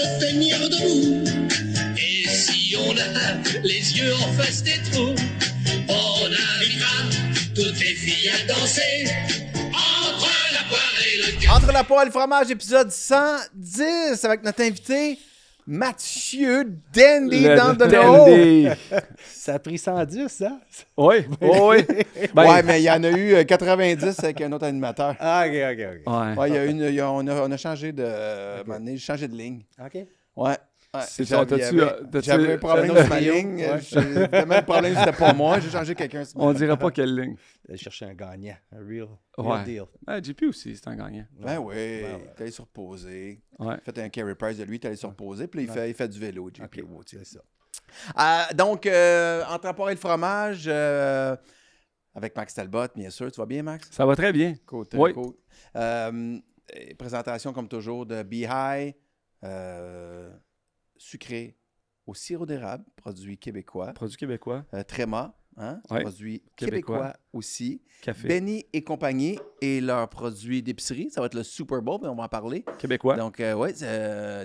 se tenir debout. Et si on a les yeux en face des trous, on invitera toutes les filles à danser entre la poire et le cœur. Entre la poire et le fromage, épisode 110 avec notre invité Mathieu Dandy dans de Dandy. Ça a pris 110, hein? Oui, oui. Ben, Ouais, mais il y en a eu 90 avec un autre animateur. Ah, OK. ouais. Ouais, on a changé de. un moment donné, j'ai changé de ligne. OK. Ouais. C'est ça, J'avais t'as-tu- j'avais un problème un sur autre ma trio? ligne. Ouais. Évidemment, le problème, c'était pas moi. J'ai changé quelqu'un sur ma On ligne. dira pas quelle ligne. D'aller chercher un gagnant. Un real Ouais. deal. JP aussi, c'est un gagnant. Ben oui, ouais. t'es allé se reposer. Ouais. Fait un carry price de lui, t'es allé se reposer. Puis là, il fait du vélo, JP. OK, Gauthier. c'est ça. Donc, entre la poire et le fromage, avec Max Talbot, bien sûr. Tu vas bien, Max? Ça va très bien. Cool, Oui. cool. Présentation, comme toujours, de Be High, sucré au sirop d'érable, produit québécois. Produit québécois, Tréma, hein? Ouais. Produit Québécois. québécois aussi. café Benny et compagnie et leurs produits d'épicerie. Ça va être le Super Bowl, mais on va en parler. québécois. Donc, oui,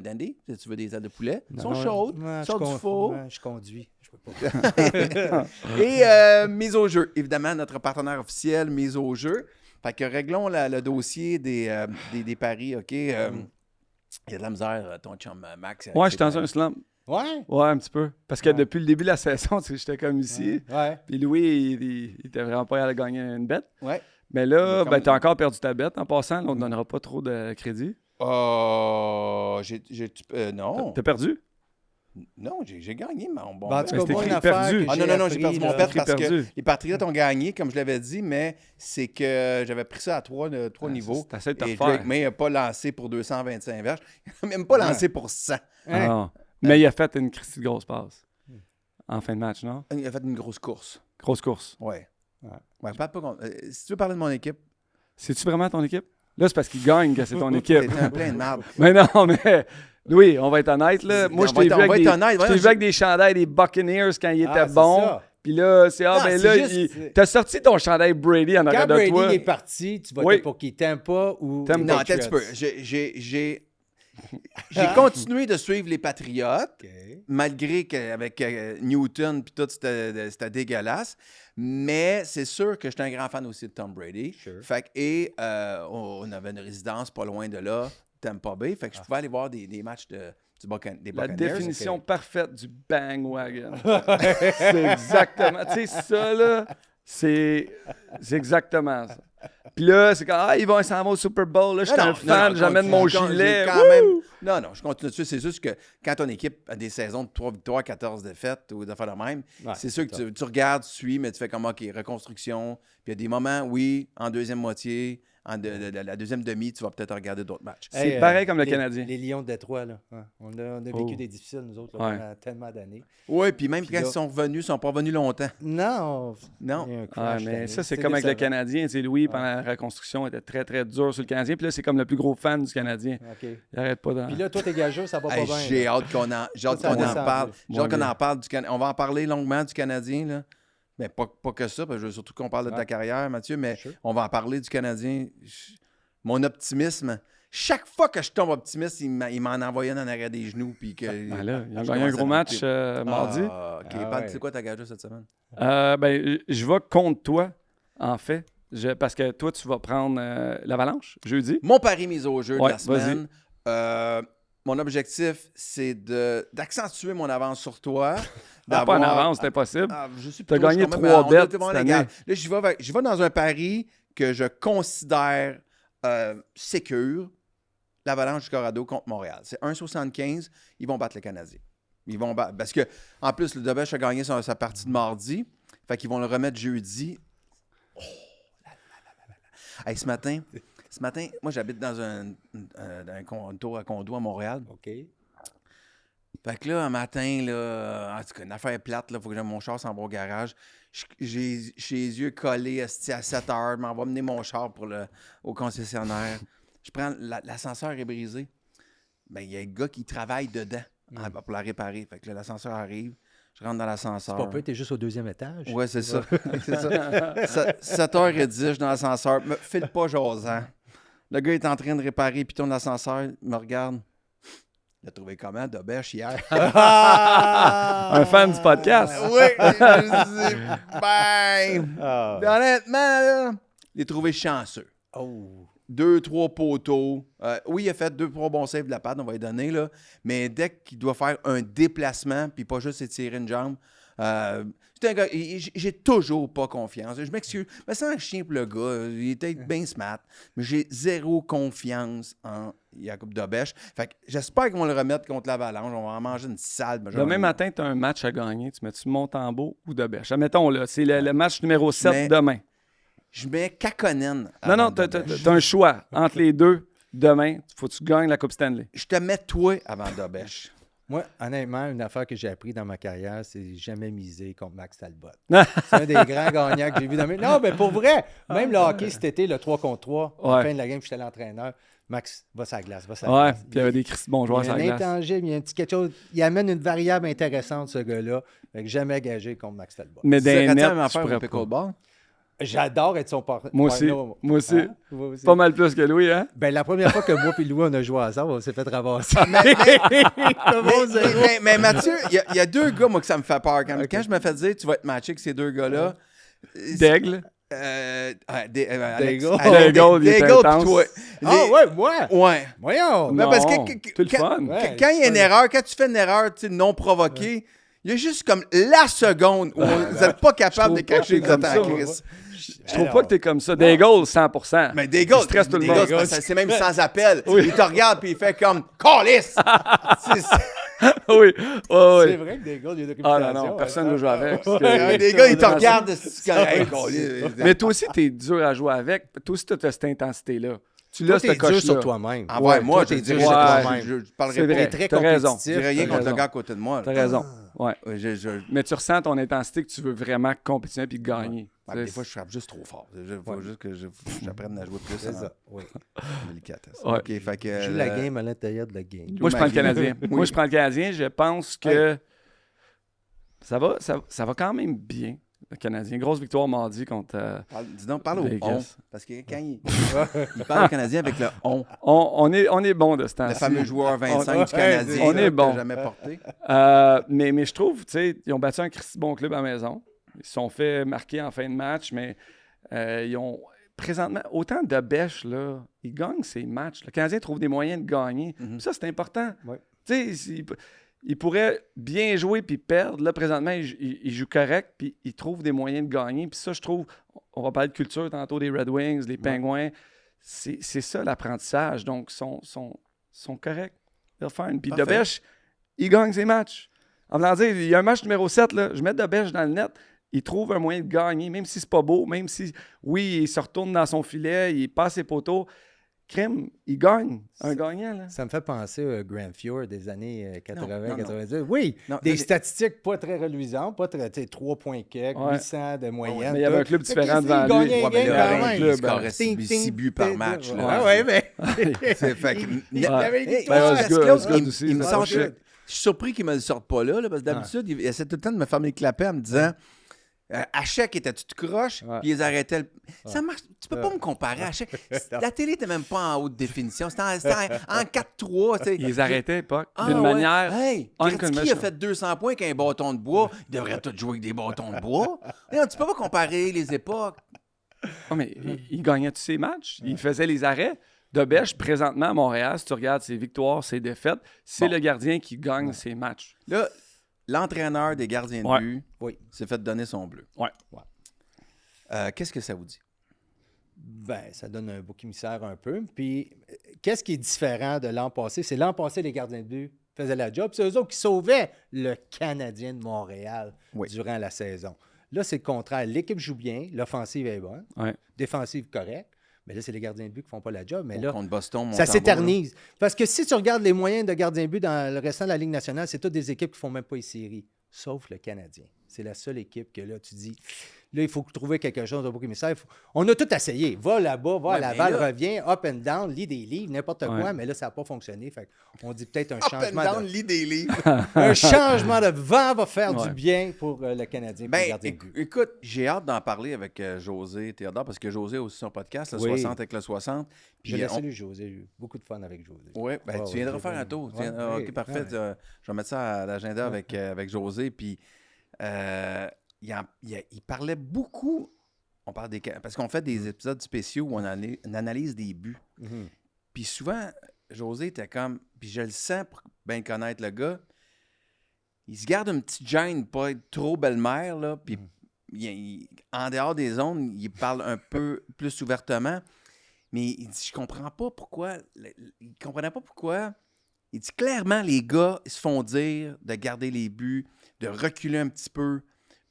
Dandy, si tu veux des ailes de poulet, ils sont Non, chaudes, Ouais, sortent du four. ouais, je conduis. Je peux pas. Et mise au jeu. Évidemment, notre partenaire officiel, mise au jeu. Fait que réglons le dossier des paris, OK? Il y a de la misère, ton chum Max. avec Ouais, ses j'étais dans paris. un slump. Ouais? Ouais, un petit peu. Parce que Ouais. depuis le début de la saison, tu sais, j'étais comme ici. Ouais. Puis Louis, il était vraiment pas allé gagner une bête. Ouais. Mais là, Mais ben, t'as encore perdu ta bête en passant. Là, on ne donnera pas trop de crédit. Oh, non. T'as perdu? Non, j'ai gagné mon bon Ben, en bet. tout Mais cas, c'était moi, une écrit affaire perdu. que Ah non, j'ai perdu mon appris, bet là, parce que perdu. les Patriotes ont gagné, comme je l'avais dit, mais c'est que j'avais pris ça à trois niveaux. T'essaies de te Et refaire. Drake May n'a pas lancé pour 225 verges. Il n'a même pas lancé pour 100. Hein? Ah. Mais il a fait une Christie de grosse passe. En fin de match, non? Il a fait une grosse course. Grosse course. Ouais. Parle pas si tu veux parler de mon équipe, C'est-tu vraiment ton équipe? Là, c'est parce qu'il gagne que c'est ton équipe. c'était un plein de marbre. Mais non, mais... Louis, on va être honnête, là. Moi, je On va t'ai être- vu on va avec être des... honnête, je voyons, t'ai vu avec des chandails des Buccaneers quand il était c'est bon. ça. Puis là, c'est... Non, ben c'est là, juste- t'as sorti ton chandail Brady en Quand arrière de Brady toi. est parti, tu votais Oui. pour qui? T'aimes pas ou... T'aimes Non, pas. attends un petit peu. J'ai continué de suivre les Patriotes, OK. malgré qu'avec Newton puis tout, c'était dégueulasse. Mais c'est sûr que j'étais un grand fan aussi de Tom Brady. Sure. Fait que, on avait une résidence pas loin de là, Tampa Bay. Fait que je pouvais aller voir des matchs des La Buccaneers. définition parfaite du bandwagon. C'est exactement... Tu sais, ça, là, c'est exactement ça. Puis là, c'est quand ils s'en vont au Super Bowl. Là, je suis un fan, j'amène mon gilet. Quand même, non, je continue dessus. C'est juste que quand ton équipe a des saisons de 3 victoires, 14 défaites ou de faire de même, Ouais, c'est sûr que ça. tu regardes, tu suis, mais tu fais comme, OK, reconstruction. Puis il y a des moments, oui, en deuxième moitié, la deuxième demi, tu vas peut-être regarder d'autres matchs. C'est pareil comme le Canadien. Les Lions de Détroit, là. Ouais. On a vécu Oh. des difficiles, nous autres, là, Ouais. pendant tellement d'années. Oui, puis même Puis quand là- ils sont revenus, ils sont pas revenus longtemps. Non. Non. Il y a un Ouais, crash mais d'année. ça, c'est comme avec le décevant. Canadien. Tu sais, Louis, pendant la reconstruction, était très, très dur sur le Canadien. Puis là, c'est comme le plus gros fan du Canadien. OK. Il arrête pas d'en... Puis là, toi, t'es gageux, ça va pas Hey, bien. j'ai là. hâte qu'on en, j'ai hâte Ça qu'on va en descendre. parle. J'ai hâte qu'on Moins en parle du Canadien. On va en parler longuement du Canadien, là. Mais pas que ça, parce que je veux surtout qu'on parle de ta Ouais. carrière, Mathieu, mais Sure. on va en parler du Canadien. Mon optimisme, chaque fois que je tombe optimiste, il m'en envoyait en arrière des genoux. Puis que, Ben là, ils ont je gagné un commence à gros match douter. mardi. Ah, OK. Ah Parle, ouais. c'est quoi ta gage cette semaine? Ben, je vais contre toi, en fait. Parce que toi, tu vas prendre l'Avalanche, jeudi. Mon pari mise au jeu Ouais, de la semaine. Mon objectif, c'est d'accentuer mon avance sur toi. Pas en avance, c'est impossible. Je suis T'as plutôt- gagné je suis quand même- 3 on est bets vraiment cette légal. année. Là, je vais dans un pari que je considère sécure. L'Avalanche du Colorado contre Montréal. C'est 1,75. Ils vont battre le Canadien. Ils vont battre. Parce que, en plus, le Debèche a gagné sa partie de mardi. Fait qu'ils vont le remettre jeudi. Oh, là, là, là, là, là. Hey, ce matin, moi, j'habite dans un tour à condo à Montréal. OK. Fait que là, un matin, là, en tout cas, une affaire plate, il faut que j'aille mon char s'en va au garage. J'ai les yeux collés esti, à 7 heures, m'en va mener mon char au concessionnaire. Je prends, l'ascenseur est brisé. Ben, il y a un gars qui travaille dedans pour la réparer. Fait que là, l'ascenseur arrive, je rentre dans l'ascenseur. Pas peu, t'es juste au 2e étage. Ouais, c'est ça. C'est ça. 7h10, je suis dans l'ascenseur. Me file pas jasant. Le gars est en train de réparer, puis tourne l'ascenseur, il me regarde. T'as trouvé comment, Dobèche, hier? Un fan du podcast. Oui, je dis, ben, Ah. honnêtement, là, je l'ai trouvé chanceux. Oh. 2-3 poteaux. Oui, il a fait 2-3 bons saves de la patte, on va lui donner, là. Mais dès qu'il doit faire un déplacement, puis pas juste étirer une jambe, c'est un gars, j'ai toujours pas confiance. Je m'excuse. Mais c'est un chien pour le gars. Il est peut-être bien smart, mais j'ai zéro confiance en Jakub Dobèche. Fait que j'espère qu'ils vont le remettre contre l'Avalanche. On va en manger une salve. Demain matin, tu as un match à gagner. Tu mets-tu Montembeau ou Dobèche? Admettons, là, c'est le match numéro 7 Mais- demain. Je mets Kakkonen. Non, avant non, tu Dobèche. as un choix entre les deux. Demain, il faut que tu gagnes la Coupe Stanley. Je te mets toi avant Dobèche. Moi, honnêtement, une affaire que j'ai appris dans ma carrière, c'est jamais miser contre Max Talbot. C'est un des grands gagnants que j'ai vu dans mes... Non, mais pour vrai, même le hockey cet été, le 3 contre 3, à la Ouais. fin de la game, j'étais l'entraîneur. Max, va sur la glace, va sur la Ouais, glace. puis il y avait des Christ bons joueurs Il y sur a la un glace. intangible, il y a un petit quelque chose. Il amène une variable intéressante, ce gars-là. Fait que jamais gagé contre Max Talbot. Mais dans les Serais-tu nets, la même tu affaire au pourrais pas. pickleball? J'adore être son partenaire. Moi aussi. Moi aussi. aussi. Pas mal plus que Louis, hein? Ben, la première fois que moi et Louis, on a joué ensemble, on s'est fait ramasser. Mais Mathieu, il y a deux gars, moi, que ça me fait peur. Quand je me fais dire tu vas être matché avec ces deux gars-là. Daigle. Alex, Daigle, il est Daigle, intense. puis toi. Ah ouais, moi! Ouais. Voyons! Ben, Non, parce que c'est le quand, fun. Ouais, quand il y a c'est une fun. erreur, quand tu fais une erreur non provoquée, il y a juste comme la seconde où vous n'êtes pas capable de trouve pas cacher que que vous c'est êtes comme en ça, crise. Je trouve pas que t'es comme ça. Daigle, 100%. Mais Daigle, Il stresse tout le Daigle, monde. c'est même sans appel. Oui. Il te regarde puis il fait comme « Calice! » Oui, C'est vrai que des gars, il y a une Ah réputation. non, non, personne hein, ne veut jouer avec. parce que- Des gars, ils te regardent. c'est comme, Hey, Calice. Mais toi aussi, t'es dur à jouer avec. Toi aussi, t'as cette intensité-là. Tu l'as, Toi, cette t'es dur coche-là. sur toi-même. Ah ouais, moi, toi, je t'es dur dirais sur ouais, toi-même. je parlerai C'est pas. vrai. T'es très T'as raison. Je compétitif. dirais rien T'as contre le raison. gars à côté de moi. T'as raison. Ouais. Ouais, Mais tu ressens ton intensité que tu veux vraiment compétitionner puis gagner. Ouais, des fois, je frappe juste trop fort. Il faut juste que j'apprenne à jouer plus C'est ça, oui. en délicatesse. Ouais. OK, fait que... Joue la game à l'intérieur de la game. Moi, je prends le Magie. Canadien. Oui. Moi, je prends le Canadien. Je pense que ça va quand même bien, le Canadien. Grosse victoire mardi contre... Dis donc, parle au Vegas. on. Parce que quand il parle au Canadien avec le on, On est bon de ce temps-ci. le fameux joueur 25 On- du Canadien, on là, est que bon. t'as jamais porté. Mais je trouve, tu sais, ils ont battu un Christy bon club à la maison. Ils se sont fait marquer en fin de match, mais ils ont présentement autant de bêches, là. Ils gagnent ces matchs. Le Canadien trouve des moyens de gagner. Mhm. Ça, c'est important. Ouais. Tu sais, ils pourraient bien jouer puis perdre. Là, présentement, ils jouent correct puis ils trouvent des moyens de gagner. Puis ça, je trouve, on va parler de culture tantôt des Red Wings, les Pingouins. C'est ça l'apprentissage. Donc, ils sont corrects. They're fine. Puis Parfait. Dobèche, il gagne ses matchs. En voulant dire, il y a un match numéro 7, là, je mets Dobèche dans le net, il trouve un moyen de gagner, même si c'est pas beau, même si, oui, il se retourne dans son filet, il passe ses poteaux. Crème, il gagne. Un gagnant, là. Ça me fait penser à Grand Fjord des années Non, non. 80-90. Oui, Non, des mais- statistiques pas très reluisantes, pas très, tu sais, 3 points quelques, Ouais. 800 de moyenne. Mais il y avait tout. un club Fait différent que devant il gagnait lui. un Ouais, mais game là, quand un même. club, il scorait Ting, 6 ting, buts par ting, match. ting. là. Ouais, mais... C'est fait que- Il y avait une Ben, histoire. c'est Parce que good, l'autre, c'est good il- aussi, il me ça. sort- C'est je suis surpris qu'il me le sorte pas là, parce que d'habitude, il essaie tout le temps de me faire mes clapets en me disant Hachek, était-tu de croche? Ouais. Puis ils arrêtaient le. Ça marche. Tu peux pas me comparer à Hachek. La télé n'était même pas en haute définition. C'était en 4-3. tu sais. Ils les arrêtaient, pas. Ah, D'une ouais. manière. Hey, Gretzky a unconventional. fait 200 points avec un bâton de bois. Il devrait tous jouer avec des bâtons de bois. Non, tu peux pas comparer les époques. Ah, mais il gagnait tous ses matchs. Il faisait les arrêts. Dobèche, présentement à Montréal, si tu regardes ses victoires, ses défaites, c'est le gardien qui gagne ses matchs. Là, l'entraîneur des gardiens de Ouais. but Oui. s'est fait donner son bleu. Ouais. Qu'est-ce que ça vous dit? Ben, ça donne un bouc émissaire un peu. Puis, qu'est-ce qui est différent de l'an passé? C'est l'an passé, les gardiens de but faisaient la job. C'est eux autres qui sauvaient le Canadien de Montréal Oui. durant la saison. Là, c'est le contraire. L'équipe joue bien, l'offensive est bonne, Ouais. défensive correcte. Mais là, c'est les gardiens de but qui font pas la job. Mais là, Contre Boston, ça Montembeau, s'éternise. Parce que si tu regardes les moyens de gardiens de but dans le restant de la Ligue nationale, c'est toutes des équipes qui font même pas les séries, sauf le Canadien. c'est la seule équipe que là, tu dis, là, il faut trouver quelque chose de bouc émissaire. On a tout essayé. Va là-bas, va à Ouais, Laval, mais là- reviens, up and down, lis des livres, n'importe quoi, Ouais. mais là, ça n'a pas fonctionné. Fait on dit peut-être un Up and changement down, de... lis des livres. Un changement de vent va faire Ouais. du bien pour le Canadien, pour le Ben, gardien de but. écoute, j'ai hâte d'en parler avec José Théodore, parce que José a aussi son podcast, le Oui. 60 avec le 60. Je le salue, José. J'ai eu beaucoup de fun avec José. Oui, ben, Ouais, tu viendras ouais, faire ouais. un tour. Ouais, OK, oui, parfait. ouais. Je vais mettre ça à l'agenda avec José. Puis, il parlait beaucoup. On parle parce qu'on fait des épisodes spéciaux où on analyse des buts. Mhm. Puis souvent, José était comme. Puis je le sens pour bien connaître le gars. Il se garde une petite gêne, pas être trop belle-mère, là. Puis en dehors des zones, il parle un peu plus ouvertement. Mais il dit, je comprends pas pourquoi. Il comprenait pas pourquoi. Il dit clairement, les gars, ils se font dire de garder les buts, de reculer un petit peu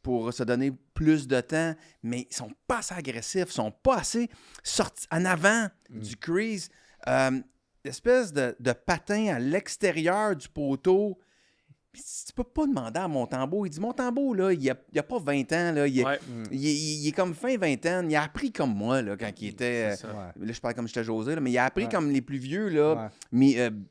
pour se donner plus de temps, mais ils sont pas assez agressifs, ils sont pas assez sortis en avant du crease. L'espèce de patin à l'extérieur du poteau. Puis tu peux pas demander à Montembeault. Il dit, Montembeault, là, il a pas 20 ans, là, Ouais. il est comme fin vingtaine. Il a appris comme moi, là, quand il était... C'est ça. Ouais. Là, je parle comme j'étais José, là, mais il a appris Ouais. comme les plus vieux, là,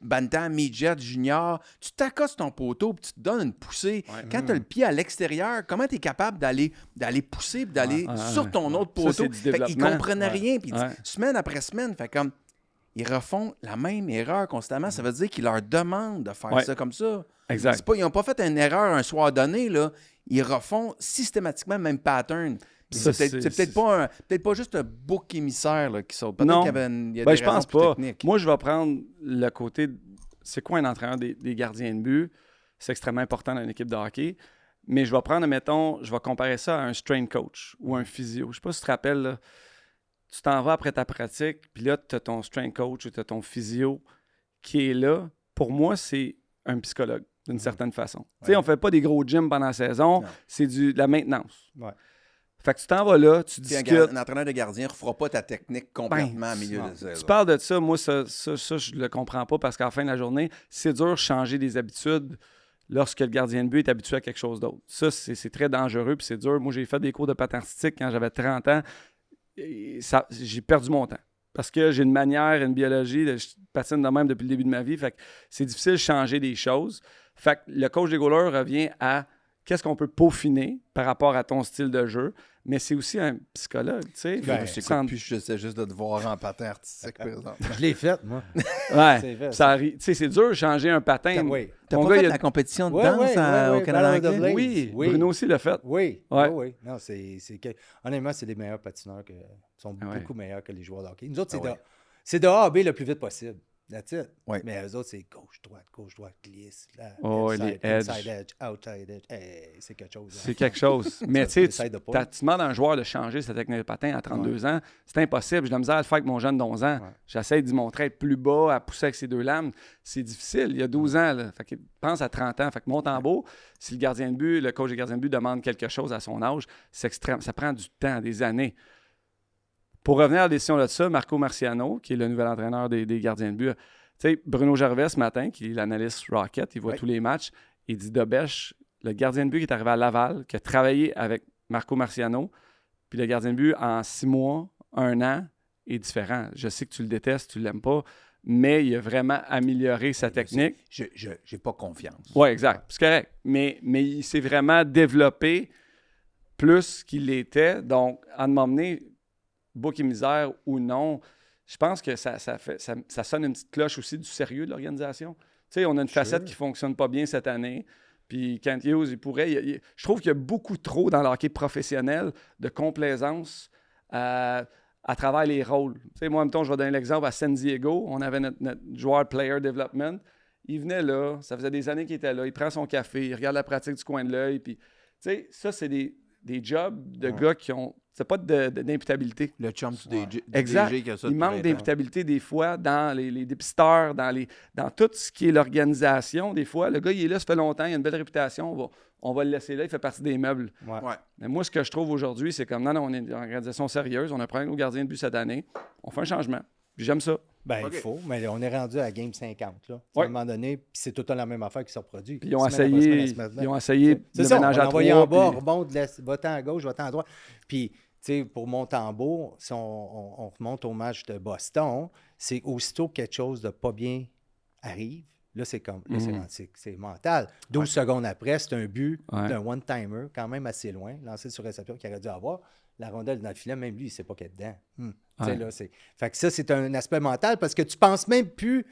Bantam, Midget, Junior. Tu t'accostes ton poteau puis tu te donnes une poussée. Ouais. Quand tu as le pied à l'extérieur, comment tu es capable d'aller pousser et d'aller Ouais. sur ton autre Ça, poteau? c'est du Fait qu'il développement. comprenait Ouais. rien. Puis il dit, Ouais. semaine après semaine, fait comme ils refont la même erreur constamment. Ça veut dire qu'ils leur demandent de faire Ouais. ça comme ça. Exact. Ils n'ont pas fait une erreur un soir donné, là. Ils refont systématiquement le même pattern. Puis Ça, c'est peut-être pas juste un bouc émissaire là, qui saute. Peut-être Non. qu'il y avait il y a Ben, des je pense raisons plus pas. techniques. Moi, je vais prendre le côté. C'est quoi un entraîneur des gardiens de but? C'est extrêmement important dans une équipe de hockey. Mais je vais prendre, mettons, je vais comparer ça à un strength coach ou un physio. Je ne sais pas si tu te rappelles, là, tu t'en vas après ta pratique, puis là, tu as ton strength coach ou tu as ton physio qui est là. Pour moi, c'est un psychologue, d'une certaine façon. Tu sais, on ne fait pas des gros gyms pendant la saison, Non. c'est de la maintenance. Ouais. Fait que tu t'en vas là, tu Puis discutes. un entraîneur de gardien ne refera pas ta technique complètement au milieu non. de ça. Tu là. parles de ça, moi, ça je le comprends pas parce qu'à la fin de la journée, c'est dur de changer des habitudes lorsque le gardien de but est habitué à quelque chose d'autre. Ça, c'est très dangereux puis c'est dur. Moi, j'ai fait des cours de patin artistique quand j'avais 30 ans. Et j'ai perdu mon temps parce que j'ai une manière, une biologie, je patine de même depuis le début de ma vie. Fait que c'est difficile de changer des choses. Fait que le coach des goalers revient à qu'est-ce qu'on peut peaufiner par rapport à ton style de jeu, mais c'est aussi un psychologue, tu sais. Ben, Je Sans- t'écoute plus, je sais juste de te voir en patin artistique, par exemple. Je l'ai fait, moi. Ouais, C'est vrai, ça arrive. Tu sais, c'est dur de changer un patin. Oui. T'as Mon pas gars, fait il a- la compétition de Ouais, danse ouais, ouais, au Canada Battle of the anglais? Blades. Oui, Oui. Bruno aussi l'a fait. Oui, Ouais. oui. Non, honnêtement, c'est des meilleurs patineurs qui sont Ouais. beaucoup meilleurs que les joueurs de hockey. Nous autres, Ah ouais. c'est de A à B le plus vite possible. That's it. Ouais. Mais eux autres, c'est gauche, droite, glisse. Là, Oh, les edge. inside edge, outside edge. Hey, c'est quelque chose. C'est quelque chose. Mais tu sais, Essaye de pas. tu demandes à un joueur de changer sa technique de patin à 32 ans, c'est impossible. J'ai de la misère à le faire avec mon jeune d'11 ans. Ouais. J'essaie d'y montrer être plus bas, à pousser avec ses deux lames. C'est difficile. Il y a 12 ans. Là. Fait qu'il pense à 30 ans. Fait que Montembeault, si le gardien de but, le coach des gardiens de but demande quelque chose à son âge, c'est extrême. Ça prend du temps, des années. Pour revenir à la décision de ça, Marco Marciano, qui est le nouvel entraîneur des gardiens de but, tu sais, Bruno Gervais, ce matin, qui est l'analyste Rocket, il voit Oui. tous les matchs, il dit Dobèche, le gardien de but qui est arrivé à Laval, qui a travaillé avec Marco Marciano, puis le gardien de but en 6 mois, 1 an, est différent. Je sais que tu le détestes, tu l'aimes pas, mais il a vraiment amélioré sa technique. J'ai pas confiance. Oui, exact. C'est correct. Mais il s'est vraiment développé plus qu'il l'était. Donc, à m'emmener, bouc et misère ou non, je pense que ça sonne une petite cloche aussi du sérieux de l'organisation. Tu sais, on a une facette qui ne fonctionne pas bien cette année. Puis Kent Hughes, il pourrait... je trouve qu'il y a beaucoup trop dans le hockey professionnel de complaisance à travers les rôles. Tu sais, moi, en même temps, je vais donner l'exemple à San Diego. On avait notre joueur Player Development. Il venait là, ça faisait des années qu'il était là. Il prend son café, il regarde la pratique du coin de l'œil. Puis, tu sais, ça, c'est des jobs de gars qui ont... C'est pas d'imputabilité. Le chum du Exact. DG qui a ça Il depuis manque 20 ans. d'imputabilité des fois dans les dépisteurs, dans tout ce qui est l'organisation. Des fois, le gars, il est là, ça fait longtemps, il a une belle réputation, on va le laisser là, il fait partie des meubles. Ouais. Ouais. Mais moi, ce que je trouve aujourd'hui, c'est comme, non, on est une organisation sérieuse, on a pris nos gardiens de but cette année, on fait un changement. Puis j'aime ça. Ben, OK. il faut, mais on est rendu à Game 50, là. À Ouais. un moment donné, puis c'est tout le temps la même affaire qui se reproduit. Puis ils ont Semaine après semaine, essayé, semaine après ils ont semaine. essayé C'est le ça, on ménage va à l'envoyer 3. en bas, Puis... rebond, va-t'en à gauche, va-t'en à droite. Puis, tu sais, pour Montembeault, si on remonte au match de Boston, c'est aussitôt que quelque chose de pas bien arrive, là, c'est comme, là, c'est mental. 12 secondes après, c'est un but d'un one-timer, quand même assez loin, lancé sur réception qu'il aurait dû avoir. La rondelle dans le filet, même lui, il ne sait pas qu'elle est dedans. Tu sais, là, fait que ça, c'est un aspect mental parce que tu ne penses même plus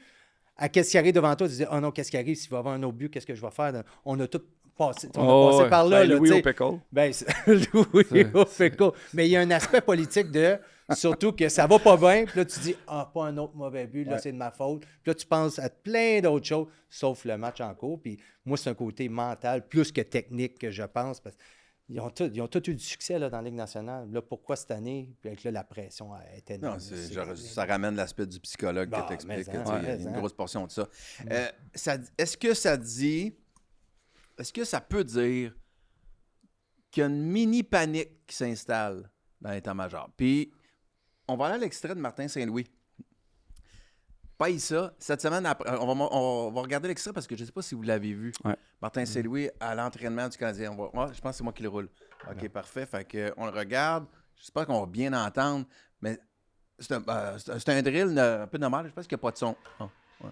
à qu'est-ce qui arrive devant toi. Tu dis, oh non, qu'est-ce qui arrive? S'il va y avoir un autre but, qu'est-ce que je vais faire? On a tout passé, on a passé par là. Ben, là, Louis tu sais. au pickle. Ben, Louis au pickle. Mais il y a un aspect politique de, surtout que ça va pas bien, puis là, tu dis, ah, pas un autre mauvais but, là, c'est de ma faute. Puis là, tu penses à plein d'autres choses, sauf le match en cours. Puis moi, c'est un côté mental plus que technique que je pense, parce qu'ils ont tous eu du succès là, dans la Ligue nationale. Là, pourquoi cette année? Puis avec là, la pression est énorme. Non, ça ramène l'aspect du psychologue Bah, que tu expliques. mais, Il y a une grosse portion de ça. Est-ce que ça dit... Est-ce que ça peut dire qu'il y a une mini-panique qui s'installe dans l'état-major? Puis, on va aller à l'extrait de Martin Saint-Louis. Pas ça. Cette semaine, après, on va regarder l'extrait parce que je ne sais pas si vous l'avez vu. Ouais. Martin Saint-Louis à l'entraînement du Canadien. Je pense que c'est moi qui le roule. OK, parfait. Fait que, on le regarde. J'espère qu'on va bien entendre. Mais c'est un drill un peu normal. Je pense qu'il n'y a pas de son. Oh, ouais.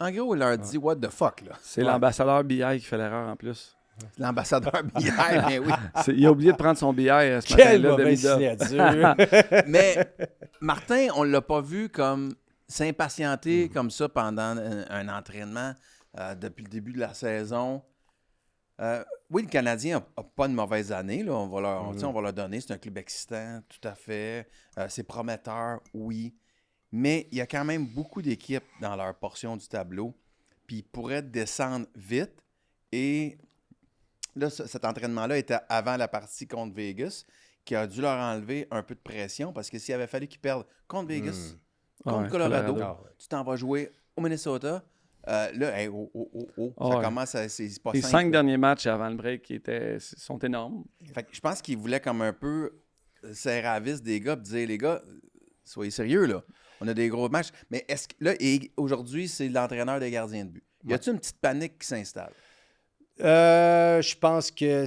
En gros, il leur dit what the fuck, là. C'est l'ambassadeur BI qui fait l'erreur en plus. L'ambassadeur billard, mais oui. Il a oublié de prendre son billet ce Quelle matin-là. mauvaise signature! Mais Martin, on ne l'a pas vu comme s'impatienter comme ça pendant un entraînement depuis le début de la saison. Oui, le Canadien n'a pas une mauvaise année. Là. On va leur donner. C'est un club excitant, tout à fait. C'est prometteur, oui. Mais il y a quand même beaucoup d'équipes dans leur portion du tableau. Puis ils pourraient descendre vite. Et là, cet entraînement-là était avant la partie contre Vegas, qui a dû leur enlever un peu de pression parce que s'il avait fallu qu'ils perdent contre Vegas, contre Colorado, tu t'en vas jouer au Minnesota. Là, ça commence à... C'est pas Les simple. 5 derniers matchs avant le break sont énormes. Fait que je pense qu'ils voulaient comme un peu serrer à la vis des gars et dire, les gars, soyez sérieux, là. On a des gros matchs. Mais est-ce que là, aujourd'hui, c'est l'entraîneur des gardiens de but. Y a-t-il une petite panique qui s'installe? Je pense que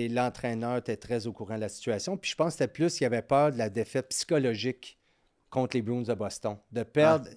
l'entraîneur était très au courant de la situation. Puis je pense que c'était plus qu'il avait peur de la défaite psychologique contre les Bruins de Boston. De perdre.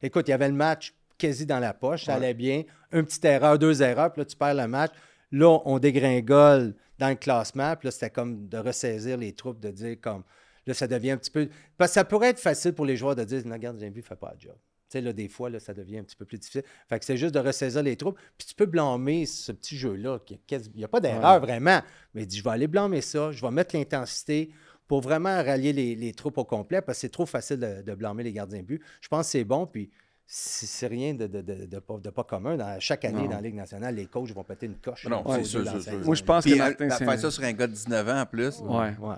Écoute, il y avait le match quasi dans la poche, ça allait bien. Une petite erreur, 2 erreurs, puis là, tu perds le match. Là, on dégringole dans le classement, puis là, c'était comme de ressaisir les troupes, de dire comme. Là, ça devient un petit peu. Parce que ça pourrait être facile pour les joueurs de dire, non, regarde, j'ai vu, fais pas le job. Tu sais, là, des fois, là, ça devient un petit peu plus difficile. Fait que c'est juste de ressaisir les troupes. Puis tu peux blâmer ce petit jeu-là. Il n'y a pas d'erreur vraiment. Mais il dit, je vais aller blâmer ça. Je vais mettre l'intensité pour vraiment rallier les troupes au complet parce que c'est trop facile de blâmer les gardiens de but. Je pense que c'est bon. Puis c'est rien de pas commun. Chaque année, dans la Ligue nationale, les coachs vont péter une coche. Non, c'est sûr. Moi, je pense Puis que Martin faire ça sur un gars de 19 ans en plus.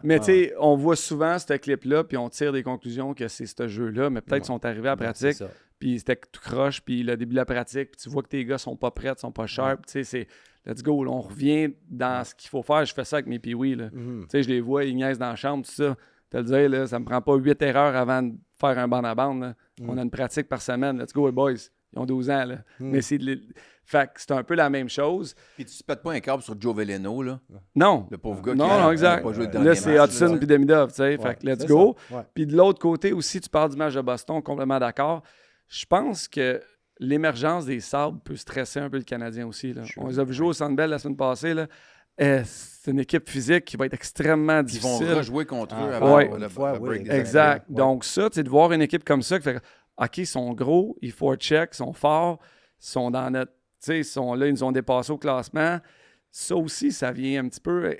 Mais tu sais, on voit souvent ce clip-là, puis on tire des conclusions que c'est ce jeu-là, mais peut-être qu'ils sont arrivés à la pratique, puis c'était tout croche, puis le début de la pratique, puis tu vois que tes gars sont pas prêts, sont pas sharp. Tu sais, c'est let's go, là, on revient dans ce qu'il faut faire. Je fais ça avec mes pee-wee. Tu sais, je les vois, ils niaisent dans la chambre, tout ça. Te le dire, là, ça me prend pas 8 erreurs avant de faire un bande à bande. Là. On a une pratique par semaine. Let's go, les boys. Ils ont 12 ans. Là. Mais fait que c'est un peu la même chose. Puis tu te pètes pas un câble sur Joe Veleno, là. Non. Le pauvre gars non, exact. n'a pas joué le Là, dernier c'est match, Hudson là. puis Demidov, tu sais. Fait que let's go. Ouais. Puis de l'autre côté aussi, tu parles du match de Boston, complètement d'accord. Je pense que l'émergence des Sabres peut stresser un peu le Canadien aussi. Là. On les a vu jouer au Centre Bell la semaine passée. Là. C'est une équipe physique qui va être extrêmement Ils difficile. vont rejouer contre eux avant le break des Exact. années. Donc ça, tu sais, de voir une équipe comme ça qui fait OK, ils sont gros, ils forecheck, ils sont forts, ils sont dans notre... Tu sais, ils sont là, ils nous ont dépassé au classement. Ça aussi, ça vient un petit peu...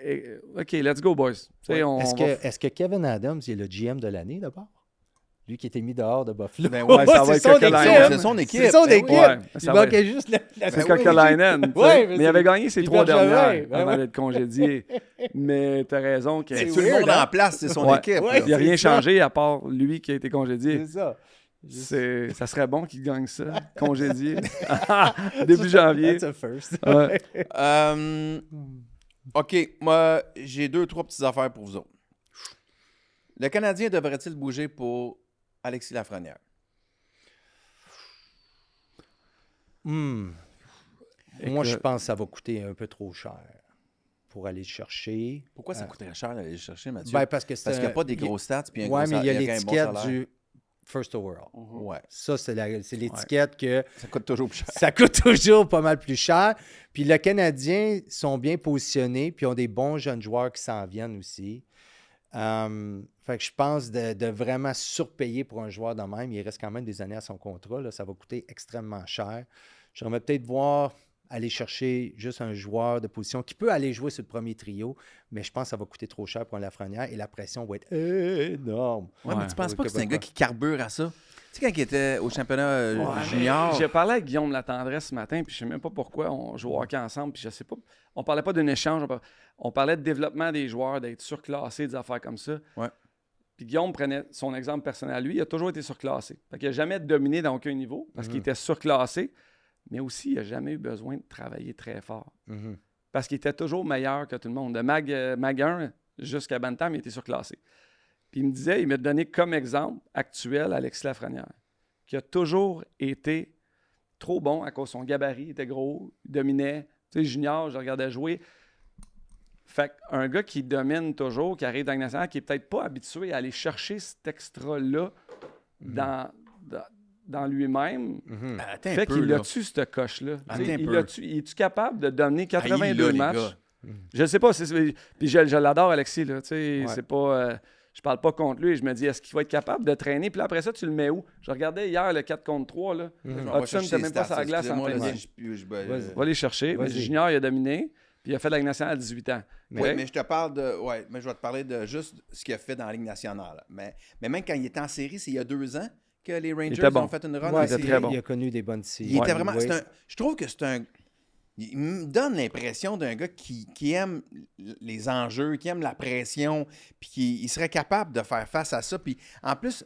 OK, let's go, boys. Tu sais, Est-ce que Kevin Adams il est le GM de l'année, d'abord? Lui qui était mis dehors de Buffalo. Ben ouais, ça va c'est être son Kekalainen. équipe. C'est son équipe. C'est son Ben équipe. oui. Ouais, Il ça va manquait juste la C'est Ben oui. Kekalainen. Ouais, mais il avait gagné ses il 3 Bergevin. dernières Ben avant ouais. d'être congédié. Mais t'as raison que... Mais C'est tout le weird, monde hein? en place, c'est son Ouais. équipe. Ouais, là. Il n'y a c'est rien ça. changé à part lui qui a été congédié. C'est ça. Ça serait bon qu'il gagne ça, congédié. Début janvier. That's a first. Ouais. OK, moi, j'ai 2-3 petites affaires pour vous autres. Le Canadien devrait-il bouger pour Alexis Lafrenière? Moi, je pense que ça va coûter un peu trop cher pour aller le chercher. Pourquoi ça coûterait cher d'aller le chercher, Mathieu? Ben, parce que Parce qu'il n'y a pas des gros stats puis un gros mais il y a un bon l'étiquette salaire. du First World. Ouais, Ça, c'est l'étiquette que ça coûte toujours plus cher. ça coûte toujours pas mal plus cher. Puis le Canadien sont bien positionnés, puis ont des bons jeunes joueurs qui s'en viennent aussi. Fait que je pense de vraiment surpayer pour un joueur de même. Il reste quand même des années à son contrat. Là, ça va coûter extrêmement cher. J'aimerais peut-être voir aller chercher juste un joueur de position qui peut aller jouer sur le premier trio, mais je pense que ça va coûter trop cher pour un Lafrenière et la pression va être énorme. Ouais, mais tu penses pas que c'est un Québécois. gars qui carbure à ça? Tu sais, quand il était au championnat junior... J'ai parlé avec Guillaume Latendresse ce matin, puis je sais même pas pourquoi on joue au hockey ensemble, puis je sais pas. On parlait pas d'un échange, on parlait de développement des joueurs, d'être surclassé, des affaires comme ça. Ouais. Puis Guillaume prenait son exemple personnel à lui, il a toujours été surclassé. Fait qu'il n'a jamais dominé dans aucun niveau parce qu'il était surclassé, mais aussi il n'a jamais eu besoin de travailler très fort. Parce qu'il était toujours meilleur que tout le monde. De Mag 1 jusqu'à Bantam, il était surclassé. Puis il me disait, il m'a donné comme exemple actuel Alexis Lafrenière, qui a toujours été trop bon à cause de son gabarit, il était gros, il dominait. Tu sais, junior, je le regardais jouer. Fait qu'un gars qui domine toujours, qui arrive dans le national, qui n'est peut-être pas habitué à aller chercher cet extra-là dans lui-même, Attends un fait peu, qu'il là. a-tu cette coche-là? Attends Tu sais, un peu. il est-tu capable de dominer Ah, il 82 l'a, les matchs? gars. Je ne sais pas. Puis je l'adore, Alexis. Là, tu sais, Ouais. c'est pas, je parle pas contre lui. Je me dis, est-ce qu'il va être capable de traîner? Puis là, après ça, tu le mets où? Je regardais hier le 4 contre 3. Là. On va Hudson chercher n'était les même pas stats, sur la glace en excusez-moi, fin de là, match. Vas-y. Va les chercher. Mais Vas-y. junior, il a dominé. Puis il a fait de la Ligue nationale à 18 ans. Oui, mais je te parle de... Ouais, mais je vais te parler de juste ce qu'il a fait dans la Ligue nationale. Mais même quand il était en série, c'est il y a 2 ans que les Rangers était bon. ont fait une run Ouais, en était série. très bon. Il a connu des bonnes séries. Il était vraiment... Oui. c'est un- je trouve que c'est un... Il me donne l'impression d'un gars qui aime les enjeux, qui aime la pression, puis qui il serait capable de faire face à ça. Puis en plus,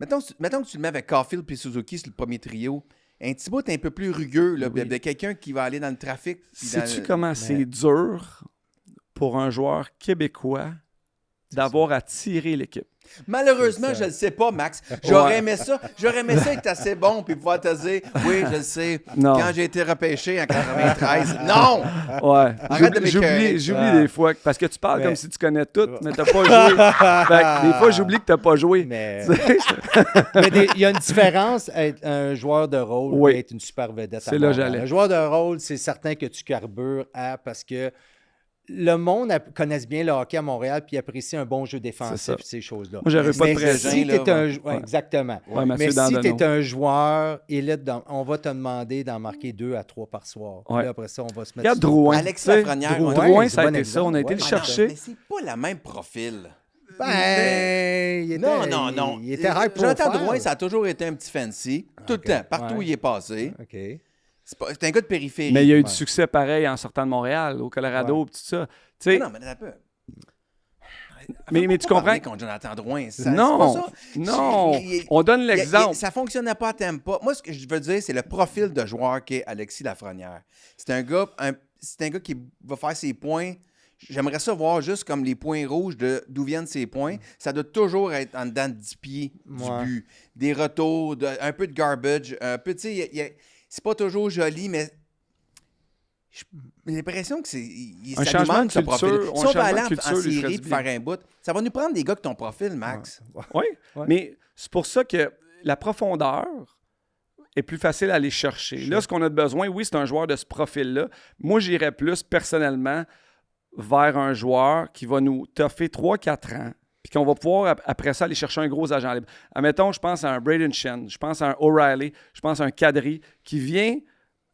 mettons que tu le mets avec Caulfield puis Suzuki sur le premier trio, un petit bout un peu plus rugueux, là, Oui. de quelqu'un qui va aller dans le trafic. puis dans Sais-tu le- comment c'est dur pour un joueur québécois d'avoir à tirer l'équipe? Malheureusement, C'est je ça. le sais pas, Max. J'aurais Ouais. aimé ça. J'aurais aimé ça être assez bon puis pouvoir te dire, oui, je le sais. Non. Quand j'ai été repêché en 93. Non! Ouais. Arrête de m'écœurer. J'oublie des fois, parce que tu parles Mais- comme si tu connais tout, mais t'as pas joué. Fait que des fois, j'oublie que t'as pas joué. Mais Tu sais, il y a une différence être un joueur de rôle Oui. et être une super vedette. à C'est là Montréal. j'allais. Un joueur de rôle, c'est certain que tu carbures parce que le monde connaisse bien le hockey à Montréal puis apprécie un bon jeu C'est défensif ça. et ces choses-là. Moi, j'aurais pas de Mais pression. si là, tu es un ouais. ouais, exactement. Ouais, Mais Mathieu si tu Dandonneau. es un joueur élite, on va te demander d'en marquer 2 à 3 par soir. Ouais. Puis là, après ça, on va se mettre Regarde sur- Drouin. Alexis tu sais, Lafrenière, Drouin, ouais, ça a c'est bon été ça. On a été exemple. le Ouais. chercher. Mais c'est pas le même profil. Ben, il était, Non. Il était high Jonathan profile. Drouin, ça a toujours été un petit fancy. Tout Ok. le temps, partout Ouais. où il est passé. OK. C'est un gars de périphérie. Mais il y a eu Ouais. du succès pareil en sortant de Montréal, au Colorado, Ouais. pis tout ça. Tu sais, Non, mais un peu. mais tu comprends? Contre Jonathan Drouin. Ça, Non, c'est pas ça. non. Il- On donne l'exemple. Ça fonctionnait pas à Tampa. Moi, ce que je veux dire, c'est le profil de joueur qu'est Alexis Lafrenière. C'est un gars qui va faire ses points. J'aimerais ça voir juste comme les points rouges d'où viennent ses points. Ça doit toujours être en dedans de 10 pieds Ouais. du but. Des retours, un peu de garbage. Un peu, tu sais, c'est pas toujours joli, mais j'ai l'impression que ça Un nous changement manque, de ce profil. culture, Si un on va aller changement de culture en lui ferait série du pour bien. faire un bout, ça va nous prendre des gars qui ton profil, Max. Oui, Ouais. mais c'est pour ça que la profondeur est plus facile à aller chercher. Là, ce qu'on a besoin, oui, c'est un joueur de ce profil-là. Moi, j'irais plus personnellement vers un joueur qui va nous toffer 3-4 ans, puis qu'on va pouvoir, après ça, aller chercher un gros agent libre. Admettons, je pense à un Braden Shen, je pense à un O'Reilly, je pense à un Kadri, qui vient.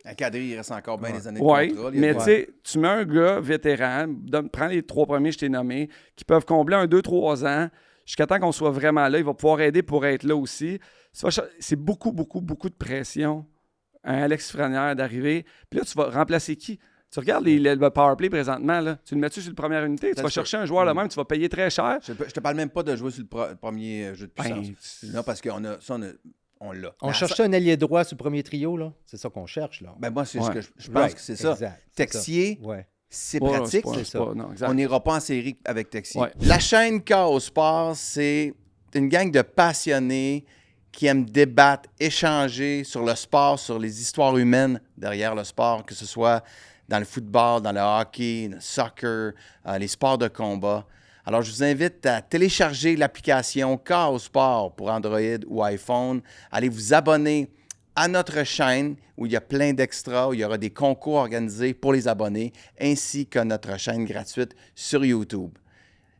Un cadré, il reste encore bien des années de Oui, contrat. mais tu sais, tu mets un gars vétéran, prends les 3 premiers que je t'ai nommés, qui peuvent combler un 2-3 ans, jusqu'à temps qu'on soit vraiment là, il va pouvoir aider pour être là aussi. C'est beaucoup, beaucoup, beaucoup de pression, un Alex Lafrenière d'arriver. Puis là, tu vas remplacer qui? Tu regardes le powerplay présentement, là, tu le mets-tu sur la première unité? Tu Ça vas se chercher un joueur de même, tu vas payer très cher. Je te parle même pas de jouer sur le premier jeu de puissance. Ben, Non, parce qu'on a ça, on l'a. On Mais cherchait un ailier droit sur le premier trio, là. C'est ça qu'on cherche, là. Ben moi, c'est ce Ouais. que je pense Right, que c'est ça. exact, c'est Texier, ça. Ouais. c'est Ouais, pratique. c'est ça. pas- non, exact. On n'ira pas en série avec Taxi. Ouais. La chaîne Chaos Sport, c'est une gang de passionnés qui aiment débattre, échanger sur le sport, sur les histoires humaines derrière le sport, que ce soit dans le football, dans le hockey, le soccer, les sports de combat. Alors, je vous invite à télécharger l'application Chaos Sport pour Android ou iPhone. Allez vous abonner à notre chaîne où il y a plein d'extras, où il y aura des concours organisés pour les abonnés, ainsi que notre chaîne gratuite sur YouTube.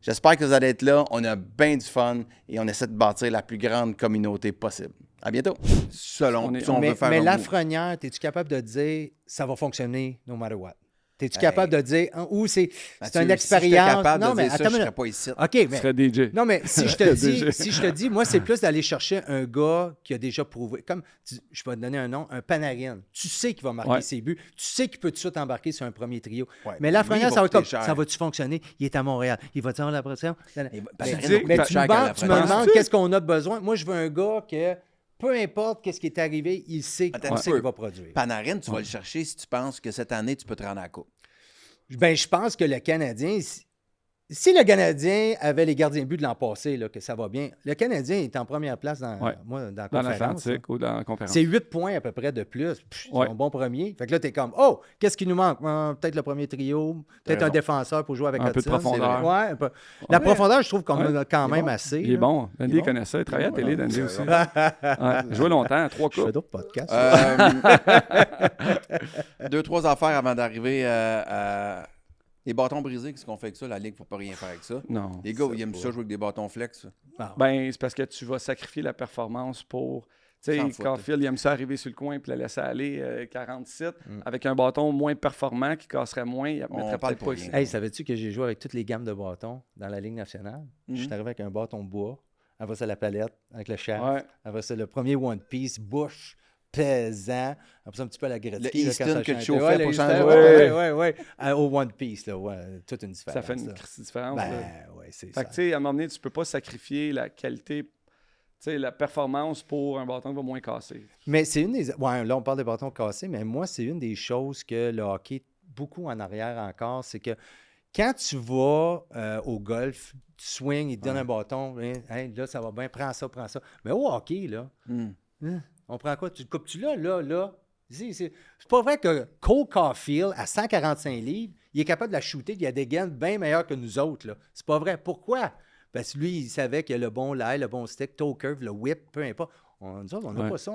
J'espère que vous allez être là. On a bien du fun et on essaie de bâtir la plus grande communauté possible. À bientôt. Selon, si on veut faire mais un Lafrenière, es-tu capable de dire ça va fonctionner no matter what? Es-tu Hey. capable de dire ou c'est Mathieu, une Si j'étais expérience? capable non, de mais dire ça, attends je une ne serais minute. pas ici. OK, Tu mais serais DJ. non, mais si je te dis, moi, c'est plus d'aller chercher un gars qui a déjà prouvé. Comme, je vais te donner un nom, un Panarin. Tu sais qu'il va marquer Ouais. ses buts. Tu sais qu'il peut tout de suite embarquer sur un premier trio. Ouais, mais lui, Lafrenière, il va ça va être coûter comme, cher. ça va-tu fonctionner? Il est à Montréal. Il va dire la pression. Panarin Mais, va coûter dis- mais plus tu cher me que demandes, Lafrenière. qu'est-ce qu'on a besoin. Moi, je veux un gars que, peu importe qu'est-ce qui est arrivé, il sait, Attends on un sait peu. qu'il va produire. Panarin, tu vas le chercher si tu penses que cette année, tu peux te rendre à la coupe. Ben, je pense que le Canadien, si le Canadien avait les gardiens de but de l'an passé, là, que ça va bien, le Canadien est en première place dans, Ouais. moi, dans la Dans conférence. l'Atlantique ou dans la conférence. C'est 8 points à peu près de plus. Pff, Ouais. C'est un bon premier. Fait que là, t'es comme, oh, qu'est-ce qui nous manque? Peut-être le premier trio, peut-être un raison. défenseur pour jouer avec Un peu de Hudson. profondeur. Ouais, un peu. La profondeur, je trouve qu'on Ouais. a quand Il est même bon. assez. Il est là. bon. Dandy, il connaît ça. Il travaille à la télé, Dandy aussi. Ouais. Joué longtemps, 3 Je fais coupes. d'autres podcasts. 2-3 affaires avant d'arriver à les bâtons brisés. Qu'est-ce qu'on fait avec ça? La Ligue ne peut pas rien faire avec ça. Non. Les gars, ils aiment ça jouer avec des bâtons flex. Ben, c'est parce que tu vas sacrifier la performance pour. Tu Sans sais, faute. Caulfield, il aime ça arriver sur le coin puis la laisser aller 47 avec un bâton moins performant qui casserait moins. Il ne On mettrait parle peut-être pour pas ici. rien. Hey, savais-tu que j'ai joué avec toutes les gammes de bâtons dans la Ligue nationale? Je suis arrivé avec un bâton de bois. Après ça, la palette avec le shaft. Ouais. Après ça, le premier One Piece, bouche, pesant. Après ça, un petit peu la Gretzky. Le là, Easton quand ça que tu chantait. chauffais Ouais, pour le changer. Easton, ouais. Au One Piece, là, ouais, toute une différence. Ça fait une là. petite différence. Ben, là. ouais, c'est Fait ça. que, tu sais, à un moment donné, tu peux pas sacrifier la qualité, tu sais, la performance pour un bâton qui va moins casser. Mais c'est une des... Ouais, là, on parle des bâtons cassés, mais moi, c'est une des choses que le hockey, beaucoup en arrière encore, c'est que quand tu vas au golf, tu swings, il te donne un bâton, hein, hey, là, ça va bien, prends ça. Mais au hockey, là, on prend quoi? Tu le coupes-tu là? C'est pas vrai que Cole Caulfield, à 145 livres, il est capable de la shooter, il a des gains bien meilleurs que nous autres, là. C'est pas vrai. Pourquoi? Parce que lui, il savait qu'il y a le bon lie, le bon stick, toe curve, le whip, peu importe. Nous autres, on n'a Ouais. pas ça.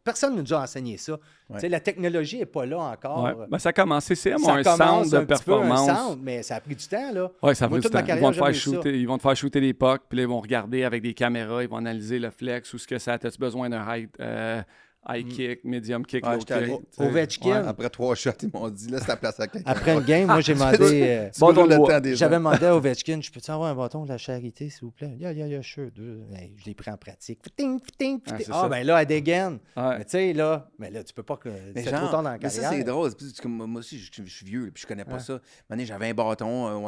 Personne ne nous a enseigné ça. Tu sais, la technologie n'est pas là encore. Ouais. Ben, ça a commencé, c'est Ça un commence sound de un petit peu, un performance. sound, mais ça a pris du temps, là. Oui, ça Moi, fait du toute ma temps. carrière, j'ai Ils vont te faire shooter des pucks, puis là, ils vont regarder avec des caméras, ils vont analyser le flex ou ce que ça. As-tu besoin d'un high kick, medium kick, Ouais, low j'étais allé- kick? tu sais. Ovechkin, Après 3 shots, ils m'ont dit, là, c'est la place à quelqu'un. après une game, moi, j'ai demandé... Tu brûles le bois. temps des J'avais gens. demandé à Ovechkin, je peux-tu avoir un bâton de la charité, s'il vous plaît? Yeah, sure. Hey, je l'ai pris en pratique. c'est ça. Ben là, elle dégaine. Ouais. Mais tu sais, là, tu peux pas que. Mais C'est genre, trop tard dans la mais ça, carrière. c'est drôle. C'est comme moi aussi, je suis vieux, puis je connais pas ça. Un moment donné, j'avais un bâton,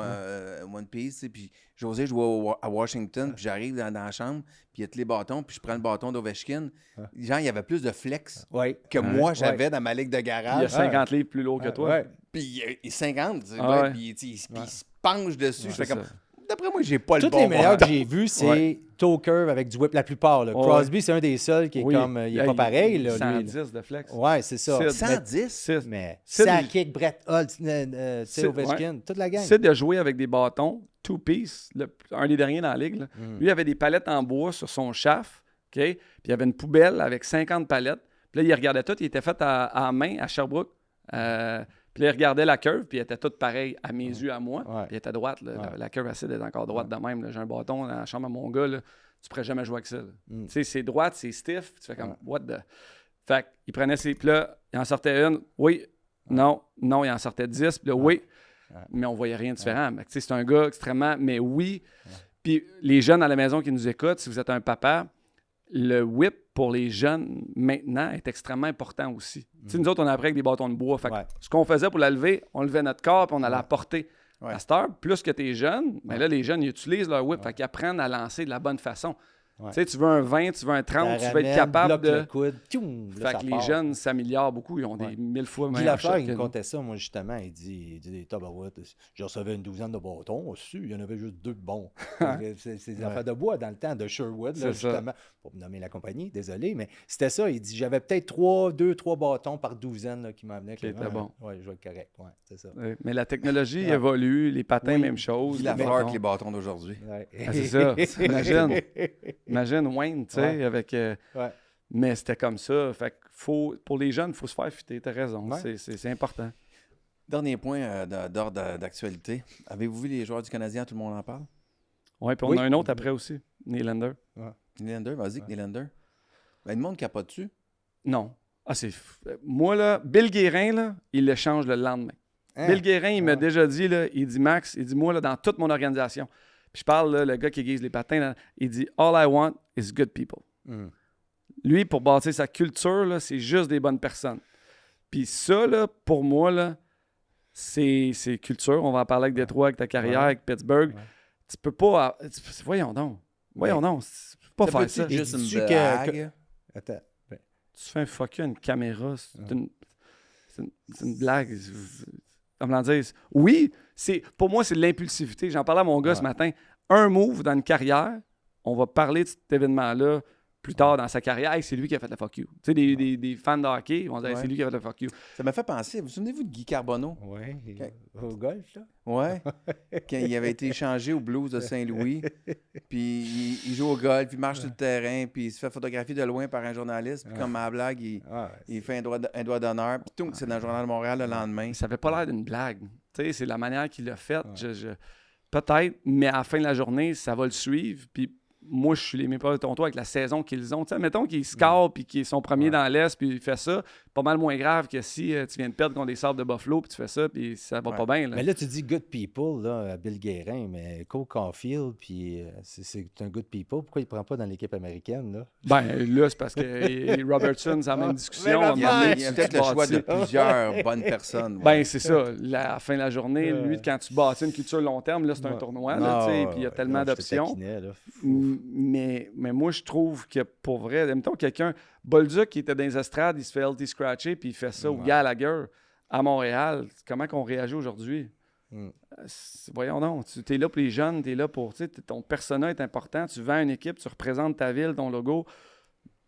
One Piece, tu sais, puis j'osais jouer à Washington, puis j'arrive dans la chambre, puis il y a tous les bâtons, puis je prends le bâton d'Ovechkin. Genre, il y avait plus de flex Oui. que moi, j'avais dans ma ligue de Il y a garage. 50 livres plus lourd que toi. Ouais. Puis il est 50, tu sais, Ah ouais. puis il se penche dessus. Je fais c'est comme, ça. d'après moi, j'ai pas le Toutes bon les meilleurs que bâton. j'ai vus, c'est Ouais. toe curve avec du whip la plupart. Là. Ouais. Crosby, c'est un des seuls qui est Oui. comme. Il est pas pareil, là, lui. 110 de flex. Ouais, c'est ça. Sid. 110? Sid. Mais Sid, ça il- kick, Brett Hull, tu sais, Ovechkin, toute la gang. C'est de jouer avec des bâtons two-piece, un des derniers dans la ligue. Là. Lui, il avait des palettes en bois sur son shaft, OK? Puis il y avait une poubelle avec 50 palettes. Puis là, il regardait tout, il était fait à main à Sherbrooke. Puis là, il regardait la curve, puis il était tout pareil à mes yeux, à moi. Ouais. Puis il était droite. Là. La curve acide est encore droite de même. Là. J'ai un bâton dans la chambre à mon gars. Là. Tu pourrais jamais jouer avec ça. Tu sais, c'est droite, c'est stiff. Tu fais comme, what the... Fait qu'il prenait ses... Puis là, il en sortait une. Oui. Non. Non, il en sortait 10. Puis là, oui. Mais on voyait rien de différent. Mais, tu sais, c'est un gars extrêmement... Mais oui. Puis les jeunes à la maison qui nous écoutent, si vous êtes un papa, le whip pour les jeunes maintenant est extrêmement important aussi. Tu sais, nous autres, on a appris avec des bâtons de bois. Fait que ce qu'on faisait pour la lever, on levait notre corps puis on allait la porter. À cette heure, plus que t'es jeune, mais là, les jeunes, ils utilisent leur whip. Fait qu'ils apprennent à lancer de la bonne façon. Ouais. Tu sais, tu veux un 20, tu veux un 30, tu vas ramènes, être capable bloque de... le coude, tchoum, là, Fait ça que les part. jeunes s'améliorent beaucoup. Ils ont des 1000 fois Guy meilleurs Lafleur, shots il que me nous. contait ça, moi, justement. Il dit tabarouette, je recevais une douzaine de bâtons aussi. Il y en avait juste 2 bons. C'est des affaires de bois dans le temps de Sherwood, là, C'est ça. justement. Pour me nommer la compagnie, désolé, mais c'était ça. Il dit j'avais peut-être 2-3 bâtons par douzaine là, qui m'en venaient. Qui était bon. Oui, je vais être correct. Ouais, c'est ça. Ouais. Mais la technologie Ouais. évolue, les patins, Oui. même chose. Guy les Lafleur bâtons. avec les bâtons d'aujourd'hui. Ouais. Ah, c'est ça. Imagine. Imagine Wayne, tu sais, Ouais. avec... Ouais. Mais c'était comme ça. Fait que pour les jeunes, il faut se faire fitter. T'as raison. Ouais. C'est important. Dernier point d'ordre d'actualité. Avez-vous vu les joueurs du Canadien? Tout le monde en parle? Ouais, puis on Oui. a un autre après aussi. Nylander. Nylander, vas-y, Nylander. Ben, le monde capote dessus. Non. Ah, moi, là, Bill Guérin, là, il le change le lendemain. Hein? Bill Guérin, il m'a Ouais. déjà dit, là, il dit, Max, il dit, moi, là, dans toute mon organisation, puis je parle, là, le gars qui aiguise les patins, là, il dit, all I want is good people. Hum. Lui, pour bâtir sa culture, là, c'est juste des bonnes personnes. Puis ça, là, pour moi, là, c'est culture. On va en parler avec Détroit, avec ta carrière, Ouais. avec Pittsburgh. Ouais. Tu peux pas... Voyons donc. Voyons donc. Tu peux pas faire peut-être ça. Et juste une dis-tu que- blague. Attends. Tu fais un fuck you à une caméra. C'est une blague. Comment dire? Oui, pour moi, c'est de l'impulsivité. J'en parlais à mon gars Ouais. ce matin. Un move dans une carrière, on va parler de cet événement-là plus tard dans sa carrière. Hey, c'est lui qui a fait la fuck you. Tu sais, des fans de hockey ils vont dire hey, Ouais. c'est lui qui a fait la fuck you. Ça m'a fait penser. Vous souvenez-vous de Guy Carbonneau? Oui. Ok. Au golf, là? Ouais. Quand il avait été échangé aux Blues de Saint-Louis. Puis il joue au golf, il marche sur le terrain, puis il se fait photographier de loin par un journaliste. Puis comme à la blague, Ah, il fait un doigt d'honneur. Puis tout, c'est dans le Journal de Montréal le lendemain. Ça avait pas l'air d'une blague. Tu sais, c'est la manière qu'il l'a fait. Peut-être, mais à la fin de la journée, ça va le suivre. Puis moi, je suis les Maple Leafs de Toronto avec la saison qu'ils ont. Tu sais, mettons qu'ils scorent puis qu'ils sont premiers dans l'Est puis il fait ça. Pas mal moins grave que si tu viens de perdre contre des Sabres de Buffalo puis tu fais ça puis ça va pas bien. Là. Mais là, tu dis good people, là, à Bill Guérin, mais Cole Caulfield, puis c'est un good people. Pourquoi il ne prend pas dans l'équipe américaine, là? Ben là, c'est parce que Robertson, c'est la même discussion. Mais à un moment donné, Il y a tu peut-être le bâtis- choix de plusieurs bonnes personnes. Ben, c'est ça. À la fin de la journée, lui, quand tu bâtis une culture long terme, là, c'est un Ouais. tournoi, là, tu sais, puis il y a tellement là, je te d'options. taquinais, là. Mais moi, je trouve que pour vrai, mettons quelqu'un, Bolduc qui était dans les estrades, il se fait LT scratcher puis il fait ça au Gallagher à Montréal. Comment qu'on réagit aujourd'hui? Mm. Voyons donc, tu es là pour les jeunes, tu es là pour, tu sais, ton persona est important, tu vends une équipe, tu représentes ta ville, ton logo.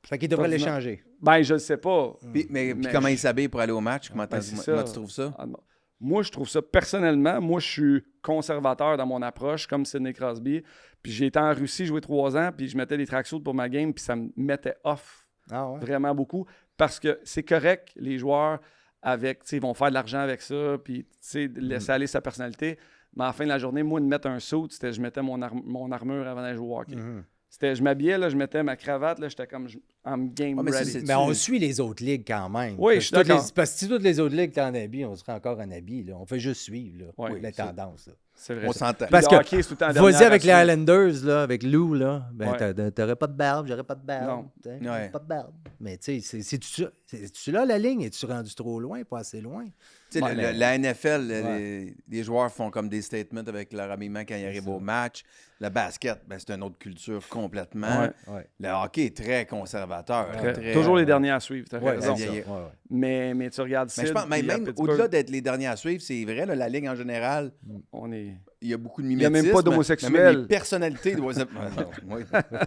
Fait qu'il devrait l'échanger. Ben, je le sais pas. Puis comment il s'habille pour aller au match? Comment Ben, c'est comment ça. tu trouves ça? Ah, non. Moi, je trouve ça personnellement. Moi, je suis conservateur dans mon approche, comme Sidney Crosby. Puis j'ai été en Russie jouer 3 ans, puis je mettais des tracksuits pour ma game, puis ça me mettait off Ah ouais? vraiment beaucoup. Parce que c'est correct, les joueurs avec, tu sais, ils vont faire de l'argent avec ça, puis tu sais, laisser aller sa personnalité. Mais à la fin de la journée, moi, de mettre un suit, c'était je mettais mon armure avant d'aller jouer au hockey. Mhm. C'était, je m'habillais, là, je mettais ma cravate, là, j'étais comme, I'm game Ouais, mais ready. c'est- Mais on suit les autres ligues quand même. Oui, je suis d'accord. Parce que si toutes les autres ligues étaient en habit, on serait encore en habit. Là. On fait juste suivre là, Ouais, les c'est- tendances. Là. C'est vrai. On ça. s'entend. Parce Le que hockey, c'est tout le temps la vas-y dernière avec les à Islanders, là, avec Lou, là, ben, Ouais. t'aurais pas de barbe, j'aurais pas de barbe. Non. t'sais, Ouais. Pas de barbe. Mais tu sais, c'est-tu là la ligne? Es-tu rendu trop loin, pas assez loin? Tu sais, Ouais, mais- la NFL, Ouais. les joueurs font comme des statements avec leur habillement quand ils arrivent au match. Le basket, ben, c'est une autre culture complètement. Ouais. Ouais. Le hockey est très conservateur. Très- toujours les derniers à suivre, t'as Ouais, raison. c'est ça. Ouais. Ouais, ouais. Mais tu regardes Mais je Sid, pense, puis à même Pittsburgh, au-delà d'être les derniers à suivre, c'est vrai, là, la ligue en général, on est... il y a beaucoup de y a mimétisme. même pas d'homosexuels. mais les personnalités oui.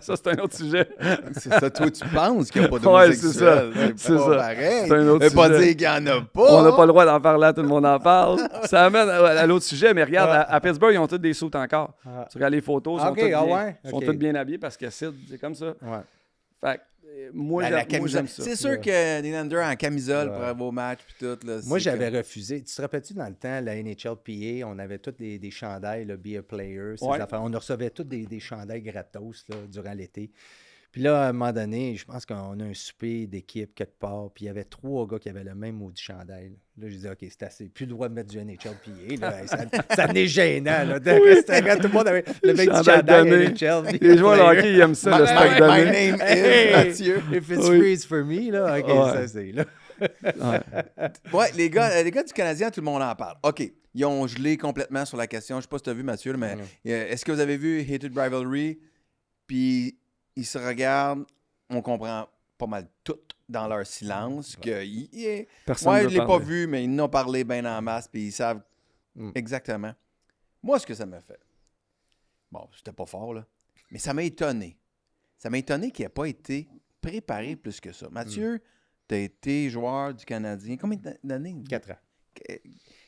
Ça, c'est un autre sujet. C'est ça, toi, tu penses qu'il n'y a pas Ouais, c'est ça. d'homosexuels. C'est pas ça. pareil. C'est un autre Ça veut pas sujet. dire qu'il n'y en a pas. On n'a pas le droit d'en parler, tout le monde en parle. Ça amène à l'autre sujet, mais regarde, à Pittsburgh, ils ont tous des sauts encore. Ah. Tu regardes les photos, ils sont Ok, tous bien, ouais, ils sont ok. tous bien habillés parce que Sid, c'est comme ça. Ouais. Fait que, moi, La j'aime camisole. ça. C'est sûr que Nylander en camisole Ouais. pour avoir au match puis tout. Là, Moi, c'est j'avais que- refusé. Tu te rappelles-tu dans le temps, la NHLPA, on avait tous des chandails, le Be a Player, ces Ouais. affaires. On recevait tous des chandails gratos là, durant l'été. Puis là, à un moment donné, je pense qu'on a un souper d'équipe quelque part, puis il y avait 3 gars qui avaient le même maudit chandail. Là, je disais, OK, c'est assez. Plus le droit de mettre du NHLPA. Là. Ça devenait gênant. Là. Tout le monde avait le même petit Chandail chandail donné. NHL. Les joueurs de hockey, ils aiment ça, le stock My donné. name Hey, is Mathieu. if it's Oui. freeze for me, là, OK, Ouais. ça c'est là. Ouais, les gars du Canadien, tout le monde en parle. OK. Ils ont gelé complètement sur la question. Je sais pas si tu as vu, Mathieu, là, mais est-ce que vous avez vu Hated Rivalry? Puis ils se regardent, on comprend pas mal tout dans leur silence. Personne Ouais, ne je l'ai veut pas parler. vu, mais ils n'ont parlé bien en masse, puis ils savent exactement. Moi, ce que ça m'a fait, bon, c'était pas fort, là, mais ça m'a étonné. Ça m'a étonné qu'il n'ait pas été préparé plus que ça. Mathieu, tu as été joueur du Canadien. Combien d'années? 4 ans.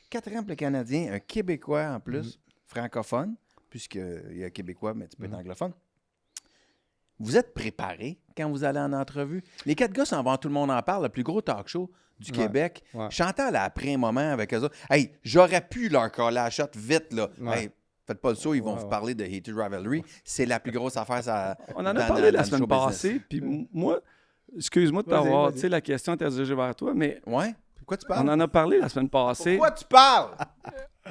4 ans pour le Canadien, un Québécois en plus, francophone, puisqu'il y a Québécois, mais tu peux être anglophone. Vous êtes préparé quand vous allez en entrevue? Les 4 gars s'en vont, tout le monde en parle, le plus gros talk show du Québec. Ouais. Chantal a pris un moment avec eux autres. Hey, j'aurais pu leur coller la shot vite, là. Ouais. Hey, faites pas le saut, ils vont vous parler de Hated Rivalry. C'est la plus grosse affaire. Ça, On en a dans- parlé dans la le semaine show business. passée, puis moi, excuse-moi de Vas-y, t'avoir, vas-y. tu sais, la question était dirigée vers toi, mais Ouais? Pourquoi tu on parles? en a parlé la semaine passée. Pourquoi tu parles?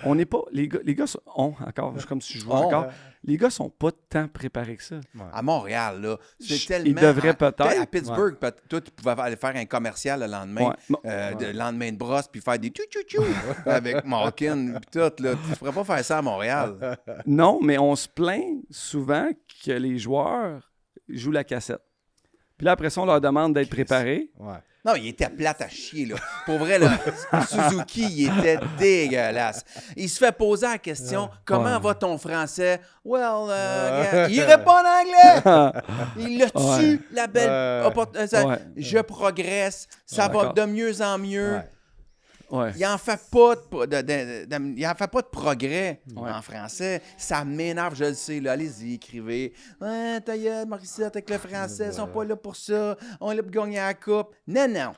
On n'est pas, les gars encore, comme si je jouais On. encore, les gars sont pas tant préparés que ça. À Montréal, là, c'est Ils tellement... devraient peut-être. À Pittsburgh, toi, tu pouvais aller faire un commercial le lendemain, Ouais. Bon. le lendemain de brosse, puis faire des tchou-tchou-tchou avec Malkin, puis tout. Là. Tu pourrais pas faire ça à Montréal. Non, mais on se plaint souvent que les joueurs jouent la cassette. Puis là, après ça, on leur demande d'être préparés. Ouais. Non, il était plate à chier, là. Pour vrai, là, Suzuki, il était dégueulasse. Il se fait poser la question, comment va ton français? Well, il répond en anglais. Il le tue, la belle... Ouais. Je progresse, ça va D'accord. de mieux en mieux. Ouais. Ouais. Il n'en fait pas il en fait pas de progrès Ouais. en français. Ça m'énerve, je le sais. Là. Allez-y, écrivez. Ouais, ta gueule, Morissette, avec le français, ils sont pas là pour ça. On est là pour gagner la coupe. Non.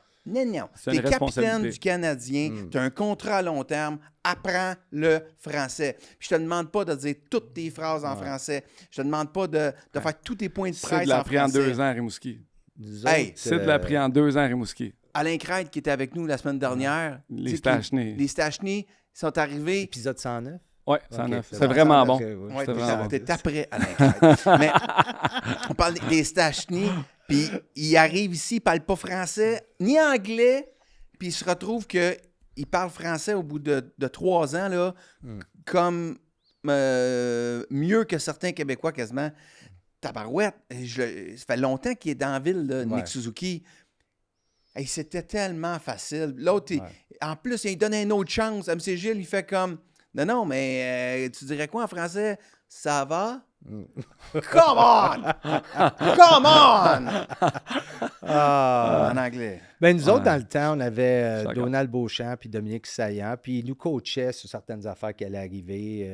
C'est T'es une capitaine responsabilité. du Canadien, t'as un contrat à long terme, apprends le français. Puis je te demande pas de dire toutes tes phrases en français. Je te demande pas de faire tous tes points de C'est presse de en l'appris en français. 2 ans à Rimouski. Nous Hey, autres, C'est de l'appris en 2 ans à Rimouski. Alain Crête, qui était avec nous la semaine dernière. Les tu sais, Stachny. Les Stachny sont arrivés. Épisode 109. Ouais, Ok, 109. c'est C'est bon, vraiment 109, bon. ok, ouais. Ouais, C'était vraiment bon. t'es après Alain Crête. Mais on parle des Stachny, puis il arrive ici, il parle pas français ni anglais, puis il se retrouve qu'il parle français au bout de 3 ans, là, comme mieux que certains Québécois quasiment. Tabarouette, ça fait longtemps qu'il est dans la ville, là, Nick Suzuki. Hey, c'était tellement facile. L'autre, en plus, il donne une autre chance. MC Gilles, il fait comme... Non, mais tu dirais quoi en français? Ça va? Come on! Come on! En anglais. Ben, nous autres, dans le temps, on avait Chacun. Donald Beauchamp puis Dominique Saillant, puis ils nous coachaient sur certaines affaires qui allaient arriver.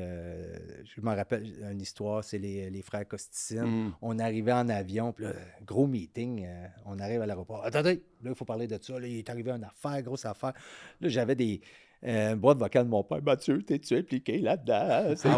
Je me rappelle une histoire, c'est les frères Costicine. On arrivait en avion, puis là, gros meeting, on arrive à l'aéroport. Attendez, là, il faut parler de ça. Là, il est arrivé une affaire, grosse affaire. Là, j'avais une boîte vocale de mon père. Mathieu, t'es-tu impliqué là-dedans? Ah, ouais. Ça.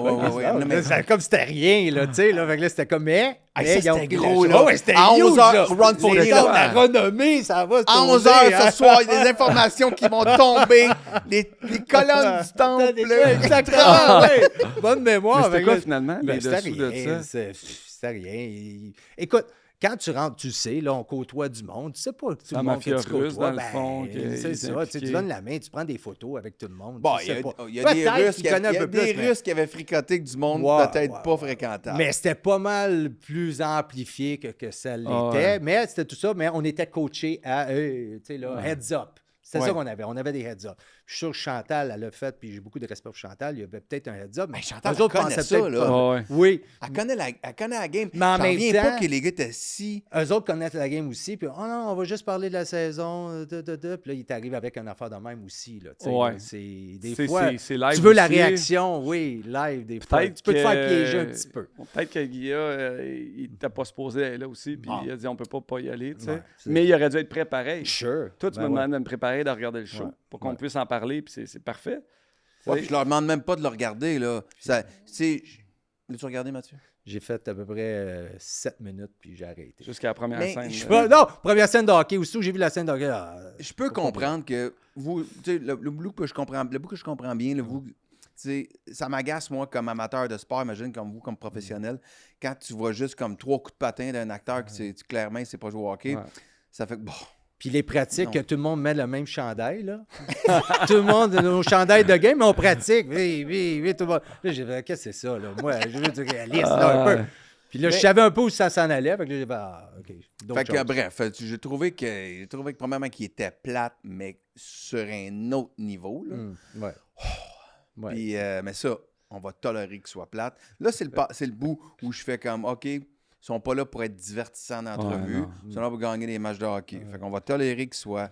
Non, mais- C'était comme si c'était rien, là, tu sais. Là, fait que là, c'était comme, mais Hey, ils ça, ont c'était pris gros, le là. show. Ouais, c'était À huge, 11 heures, là. Ron Fournier, Les là. autres, la renommée, ça va se À poser, 11 heures hein. ce soir, il y a des informations qui vont tomber. Les colonnes du temple. Exactement, oui. Bonne mémoire. Mais c'était Fait quoi, que- finalement, Ben, les c'était dessous de rien, ça? C'était rien. Écoute, quand tu rentres, tu sais, là, on côtoie du monde. Tu sais pas tout La le monde que mafia tu côtoies. russe, dans le ben, fond, qui c'est est ça. Tu impliquée. donnes la main, tu prends des photos avec tout le monde. Bon, tu il sais y a, pas. il y a des Peut-être Russes qu'il qui connaît un il y a peu des plus, mais- Russes qui avaient fricoté que du monde Ouais, peut-être ouais, pas ouais. fréquentable. Mais c'était pas mal plus amplifié que ça l'était. Ah ouais. Mais c'était tout ça. Mais on était coachés à, tu sais, là, heads up. C'était Ouais. ça qu'on avait. On avait des heads up. Je suis sûr que Chantal, elle l'a fait, puis j'ai beaucoup de respect pour Chantal. Il y avait peut-être un heads up. Mais Chantal, eux autres elle connaît pensaient ça, peut-être là. pas. Ouais. Oui. Elle connaît la game. Mais en J'en même reviens temps- pas que les gars étaient si... Eux autres connaissent la game aussi. Puis, oh non, on va juste parler de la saison. Puis là, il t'arrive avec une affaire de même aussi. Là, tu sais, Ouais. là, c'est des C'est- fois. c'est live tu veux la aussi. réaction, oui, live, des fois. Peut-être Tu peux te faire que- piéger un petit peu. Peut-être que Guilla, il n'était pas supposé aller là aussi, puis il a dit on peut pas y aller, tu sais. Ouais, c'est- Mais il aurait dû être prêt pareil. Sure. Toi, tu Ben me ouais. demandes de me préparer, de regarder le show, Ouais. pour qu'on Ouais. puisse en parler, puis c'est parfait. Ouais, Tu puis je leur demande même pas de le regarder, là. Ça, tu sais, l'as-tu regardé, Mathieu? J'ai fait à peu près 7 minutes, puis j'ai arrêté. Jusqu'à la première Mais scène. je Non, première scène de hockey. Aussitôt que j'ai vu la scène de hockey, Je peux comprendre que vous, tu sais, le bout que je comprends bien, là, vous, tu sais, ça m'agace, moi, comme amateur de sport, imagine, comme vous, comme professionnel, quand tu vois juste comme 3 coups de patin d'un acteur qui, clairement, il sait pas jouer au hockey, Ouais. ça fait que, bon, Puis les pratiques, Non. que tout le monde met le même chandail, là. Tout le monde, nos chandails de game, mais on pratique. Oui, tout le monde. Là, j'ai fait, qu'est-ce que c'est ça, là? Moi, je veux du réalisme, là, un peu. Puis là, Mais- je savais un peu où ça s'en allait. Fait que là, j'ai fait, ah, OK. d'autres Fait que, choses. bref, j'ai trouvé que premièrement qu'il était plate, mais sur un autre niveau. Là. Ouais. Ouais. Puis, mais ça, on va tolérer qu'il soit plate. Là, c'est le bout où je fais comme, OK, ils sont pas là pour être divertissants d'entrevue. Ouais, Ils sont là pour gagner des matchs de hockey. Fait qu'on va tolérer qu'ils soient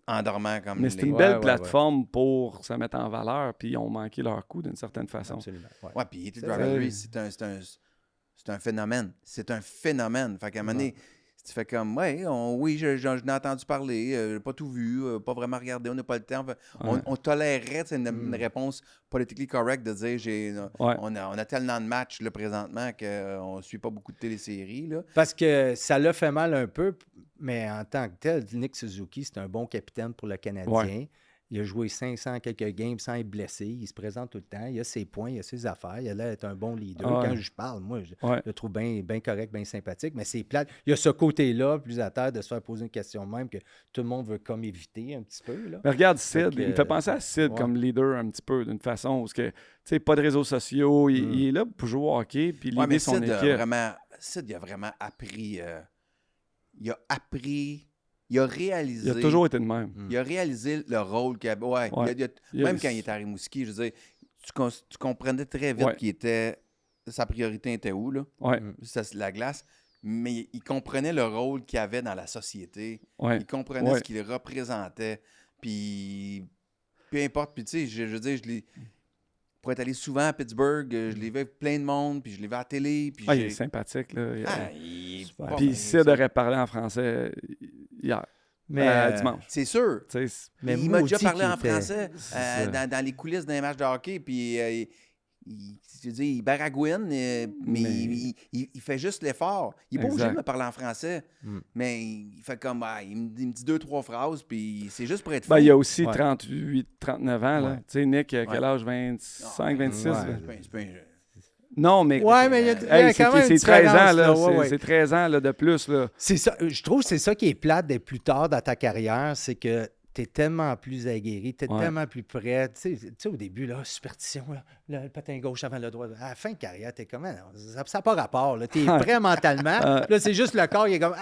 endormants comme Mais c'est une Ouais, belle ouais, plateforme pour se mettre en valeur, puis ils ont manqué leur coup d'une certaine façon. Absolument. Ouais. Ouais, puis Heated C'est Rivalry, vrai. c'est un phénomène. C'est un phénomène. Fait qu'à un moment donné, tu fais comme, ouais, oui, j'en ai entendu parler, pas tout vu, pas vraiment regardé, on n'a pas le temps. Fait, on tolérerait une réponse politically correct de dire, on a tellement de matchs là, présentement qu'on ne suit pas beaucoup de téléséries. Là. Parce que ça l'a fait mal un peu, mais en tant que tel, Nick Suzuki, c'est un bon capitaine pour le Canadien. Ouais. Il a joué 500 quelques games sans être blessé. Il se présente tout le temps. Il a ses points, il a ses affaires. Il a l'air d'être un bon leader. Ouais. Quand je parle, moi, je Ouais. le trouve bien correct, bien sympathique. Mais c'est plate. Il y a ce côté-là, plus à terre, de se faire poser une question même que tout le monde veut comme éviter un petit peu. Là. Mais regarde Fait Sid, que, il me fait penser à Sid ouais. comme leader un petit peu, d'une façon où, tu sais, pas de réseaux sociaux, il est là pour jouer au hockey, puis Ouais, mais l'idée son Sid équipe. il a vraiment appris. Il a réalisé. Il a toujours été de même. Il a réalisé le rôle qu'il avait. Ouais, Ouais. Même quand il était à Rimouski, je veux dire, tu comprenais très vite Ouais. sa priorité était où, là? Ouais. C'est la glace. Mais il comprenait le rôle qu'il avait dans la société. Ouais. Il comprenait Ouais. ce qu'il représentait. Puis, peu importe. Puis, tu sais, je veux dire, pour être allé souvent à Pittsburgh, je l'ai vu avec plein de monde, puis je l'ai vu à la télé. Puis Ah, il est sympathique, là. il est Super. pas Puis bien, Sid ça. aurait parlé en français hier, Mais, dimanche. C'est sûr. Tu sais, mais Il m'a déjà maudit parlé qu'il en était- français C'est ça. dans les coulisses d'un match de hockey, puis je veux dire, il baragouine, mais il fait juste l'effort. Il n'est pas obligé de Exact. me parler en français, mais il fait comme, il me dit 2-3 phrases, puis c'est juste pour être Ben, fin. il a aussi Ouais. 38, 39 ans, là. Ouais. Tu sais, Nick, a quel Ouais. âge? 25, 26? Ouais. C'est pas un jeu. Non, mais... Ouais, mais il y a Hey, quand même une c'est 13 ans, différence, là. ouais, ouais. C'est 13 ans là, de plus, là. C'est ça, je trouve que c'est ça qui est plate d'être plus tard dans ta carrière, c'est que tu es tellement plus aguerri, tu es Ouais. tellement plus prêt. Tu sais, au début, là, superstition, là, le patin gauche avant le droit. À la fin de carrière, tu es comme, ça n'a pas rapport. Tu es prêt mentalement. Là, c'est juste le corps qui est comme,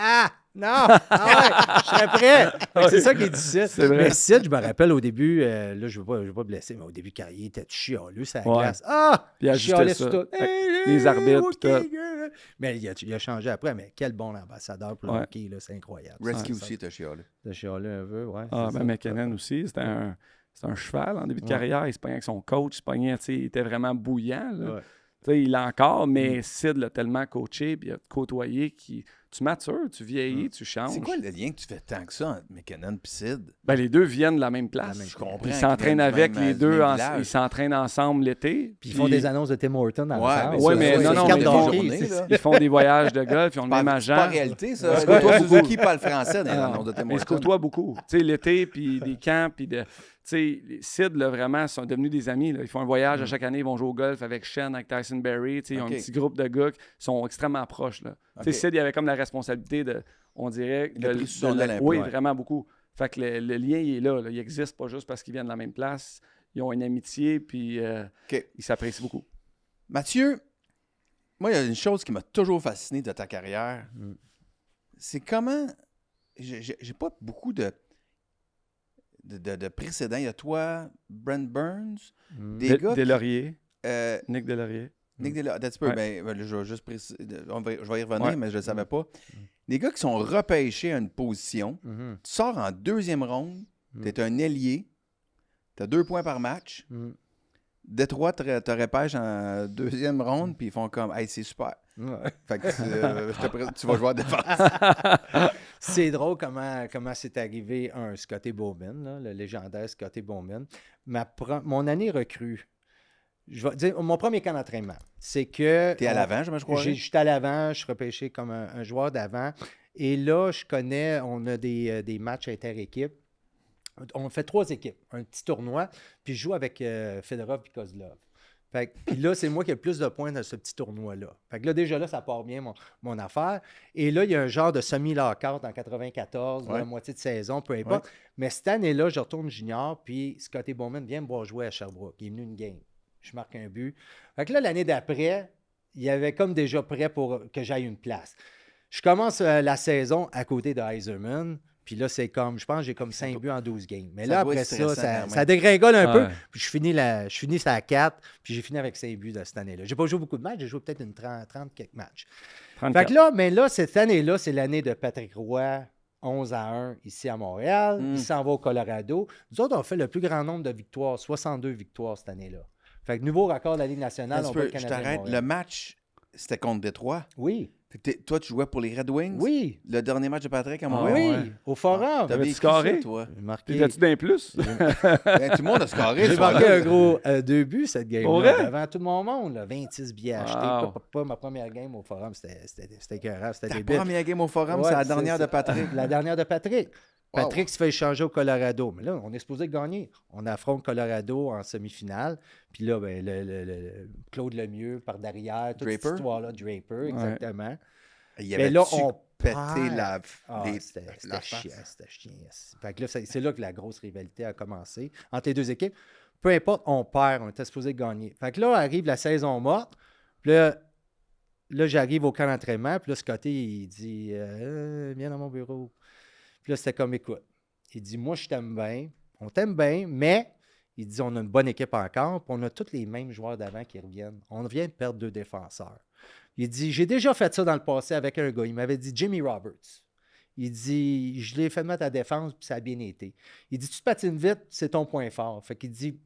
non, je serais prêt. Fait que c'est ça qui est difficile. C'est vrai. Mais Sid, je me rappelle au début, là, je ne veux pas blesser, mais au début de carrière, il était chialeux, ça Ouais. glace. Puis il ajustait chialait ça. sur tout. Avec les arbitres, puis tout. Mais il a changé après, mais quel bon ambassadeur pour le Ouais. hockey, là, c'est incroyable. Rescue Ça, aussi, t'as chialé. de chialer un peu, ouais. Ah, c'est ben ça. McKinnon aussi, c'était un cheval en début de Ouais. carrière. Il se pognait avec son coach, tu sais, il était vraiment bouillant. Là. Ouais. Tu sais, il l'a encore, mais Sid l'a tellement coaché, puis il a côtoyé, tu matures, tu vieillis, tu changes. C'est quoi le lien que tu fais tant que ça entre McKinnon et Sid? Ben, les deux viennent de la même place. La même Je comprends. Puis ils qu'ils s'entraînent viennent du avec même- les du deux, même village. ils s'entraînent ensemble l'été. Puis ils font des annonces de Tim Horton dans Ouais, le mais sens. Ouais, mais non, non, carte mais de ils font- hockey, journée, c'est- là. Ils font des voyages de golf, ils ont le même C'est pas agent. réalité, ça. Se côtoient Suzuki parle français dans les annonces de Tim Mais ils se Hortons. côtoient beaucoup. Tu sais, l'été, puis des camps, puis de... Tu sais, les Sid, là, vraiment, sont devenus des amis. Là. Ils font un voyage à chaque année, ils vont jouer au golf avec Shen, avec Tyson Berry. Tu sais, ils ont Ok. un petit groupe de gars qui sont extrêmement proches. Là. Tu sais, Ok. Sid, il avait comme la responsabilité de, on dirait... Il a pris sous son aile un peu, Oui, ouais. vraiment beaucoup. Fait que le lien, il est là. Il existe pas juste parce qu'ils viennent de la même place. Ils ont une amitié, puis OK. ils s'apprécient beaucoup. Mathieu, moi, il y a une chose qui m'a toujours fasciné de ta carrière. C'est comment... J'ai pas beaucoup de précédents. Il y a toi, Brent Burns, des gars... Delaurier, euh, Nick Delaurier. Nick Della, that's Ouais. je vais juste je vais y revenir, Ouais. mais je ne le savais pas. Des gars qui sont repêchés à une position, Mhm. tu sors en deuxième ronde, tu es un ailier, tu as 2 points par match. Mhm. Détroit te repêche en deuxième ronde, puis ils font comme, hey, c'est super. Ouais. Fait que tu vas jouer à défense. C'est drôle comment c'est arrivé un Scotty Bowman, là, le légendaire Scotty Bowman. Mon année recrue, je vais dire, mon premier camp d'entraînement, c'est que... T'es à l'avant, je crois. J'étais à l'avant, je suis repêché comme un joueur d'avant. Et là, on a des matchs inter-équipes. On fait 3 équipes, un petit tournoi, puis je joue avec Fedorov et Kozlov. Puis là, c'est moi qui ai le plus de points dans ce petit tournoi-là. Fait que là, déjà là, ça part bien mon affaire. Et là, il y a un genre de semi-lockout en 94, Ouais. la moitié de saison, peu importe. Mais cette année-là, je retourne junior, puis Scotty Bowman vient me voir jouer à Sherbrooke. Il est venu une game. Je marque un but. Fait que là, l'année d'après, il avait comme déjà prêt pour que j'aille une place. Je commence la saison à côté de Yzerman. Puis là, c'est comme, je pense que j'ai comme 5 buts en 12 games. Mais là, doit après être stressant, ça quand même. ça dégringole un peu. Ouais. Puis je finis ça à 4. Puis j'ai fini avec 5 buts de cette année-là. J'ai pas joué beaucoup de matchs. J'ai joué peut-être une 30 quelques matchs. 34. Fait que là, mais là, cette année-là, c'est l'année de Patrick Roy, 11-1 ici à Montréal. Il s'en va au Colorado. Nous autres, on fait le plus grand nombre de victoires, 62 victoires cette année-là. Fait que nouveau record de la Ligue nationale, on bat le Je Canadien de t'arrête. Montréal. Le match, c'était contre Détroit. Oui, Fait que toi, tu jouais pour les Red Wings? oui, Le dernier match de Patrick à Ah, Montréal? oui, ouais. au Forum. T'as T'avais-tu vécu ça, scoré? toi? J'ai Puis marqué, t'as-tu d'un plus? Ben, tout le monde a scoré. j'ai ce marqué soir-là. un gros 2 buts cette Pour game-là. vrai? Devant tout mon monde, là, 26 billets achetés. Wow. Pas ma première game au Forum, c'était écœurant, c'était Ta débile. première game au Forum, Ouais, c'est la dernière c'est de Patrick. La dernière de Patrick. Wow. Patrick se fait échanger au Colorado. Mais là, on est supposé gagner. On affronte Colorado en semi-finale. Puis là, ben, Claude Lemieux par derrière, toute cette Draper? histoire-là, Draper, exactement. Il y Mais avait là, on pété perd. la, Ah, les- c'était la face. chiant, c'était chiant. Fait que là, c'est là que la grosse rivalité a commencé entre les deux équipes. Peu importe, on perd, on était supposé gagner. Fait que là, arrive la saison morte. Puis là, j'arrive au camp d'entraînement. Puis là, Scotty, il dit viens dans mon bureau. Puis là, c'était comme, écoute, il dit, moi, je t'aime bien, on t'aime bien, mais il dit, on a une bonne équipe encore, puis on a tous les mêmes joueurs d'avant qui reviennent. On vient de perdre 2 défenseurs. Il dit, j'ai déjà fait ça dans le passé avec un gars. Il m'avait dit Jimmy Roberts. Il dit, je l'ai fait mettre à défense, puis ça a bien été. Il dit, tu te patines vite, c'est ton point fort. Fait qu'il dit,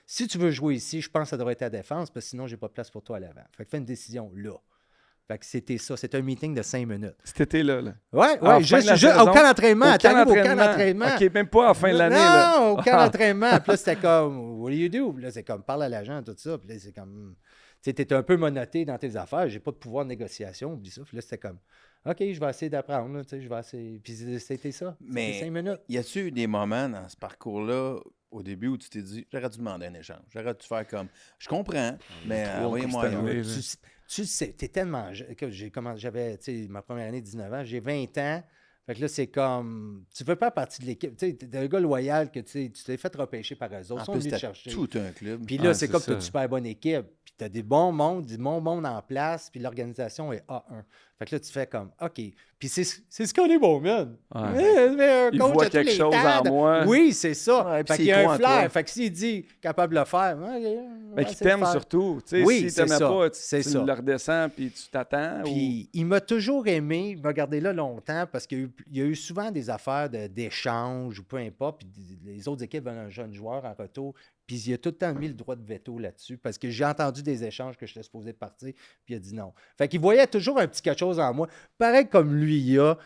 si tu veux jouer ici, je pense que ça devrait être à défense, parce que sinon, j'ai pas de place pour toi à l'avant. Fait que fais une décision là. Fait que c'était ça. C'était un meeting de 5 minutes. Cet été-là. Là. Ouais, En fin juste de la au saison, camp d'entraînement. Au T'arrives camp au camp d'entraînement. OK, même pas à la fin de l'année. là. Non, au camp d'entraînement. Puis là, c'était comme, what do you do? Puis là, c'est comme, parle à l'agent, tout ça. Puis là, c'est comme, tu sais, t'es un peu menotté dans tes affaires. J'ai pas de pouvoir de négociation. Oublie ça. Puis là, c'était comme, OK, je vais essayer d'apprendre. Là, tu sais, je vais essayer. Puis c'était ça. Mais- C'était 5 minutes. Y a-tu eu des moments dans ce parcours-là, au début, où tu t'es dit, j'aurais dû demander un échange, j'aurais dû faire comme, je comprends, mais envoyez-moi cette ailleurs. année. Tu sais, t'es tellement jeune. Écoute, j'avais, tu sais, ma première année, 19 ans, j'ai 20 ans. Fait que là, c'est comme, tu veux pas partie de l'équipe. Tu sais, t'es un gars loyal que tu t'es fait repêcher par eux autres. En Ils sont plus, venus te c'était chercher. tout un club. Puis là, Ah, c'est c'est comme ça. tu as une super bonne équipe. Puis tu as du bon monde en place. Puis l'organisation est A1. Fait que là, tu fais comme, OK. Puis c'est ce qu'on est bon, man. Ouais. Mais un Il coach voit a tous quelque les chose temps en de- moi. Oui, c'est ça. Ouais, puis fait qu'il s'il y a croit un en flair. toi. Fait que s'il dit capable de le faire, Mais qui t'aime surtout. Tu sais, Oui, si c'est t'aimais ça, pas, c'est tu ça. le redescends puis tu t'attends. Puis il m'a toujours aimé, il m'a gardé là longtemps parce qu'il y a eu souvent des affaires d'échange ou peu importe. Puis les autres équipes veulent un jeune joueur en retour. Puis il a tout le temps mis le droit de veto là-dessus parce que j'ai entendu des échanges que j'étais supposé de partir. Puis il a dit non. Fait qu'il voyait toujours un petit quelque chose en moi. Pareil comme lui, il y a.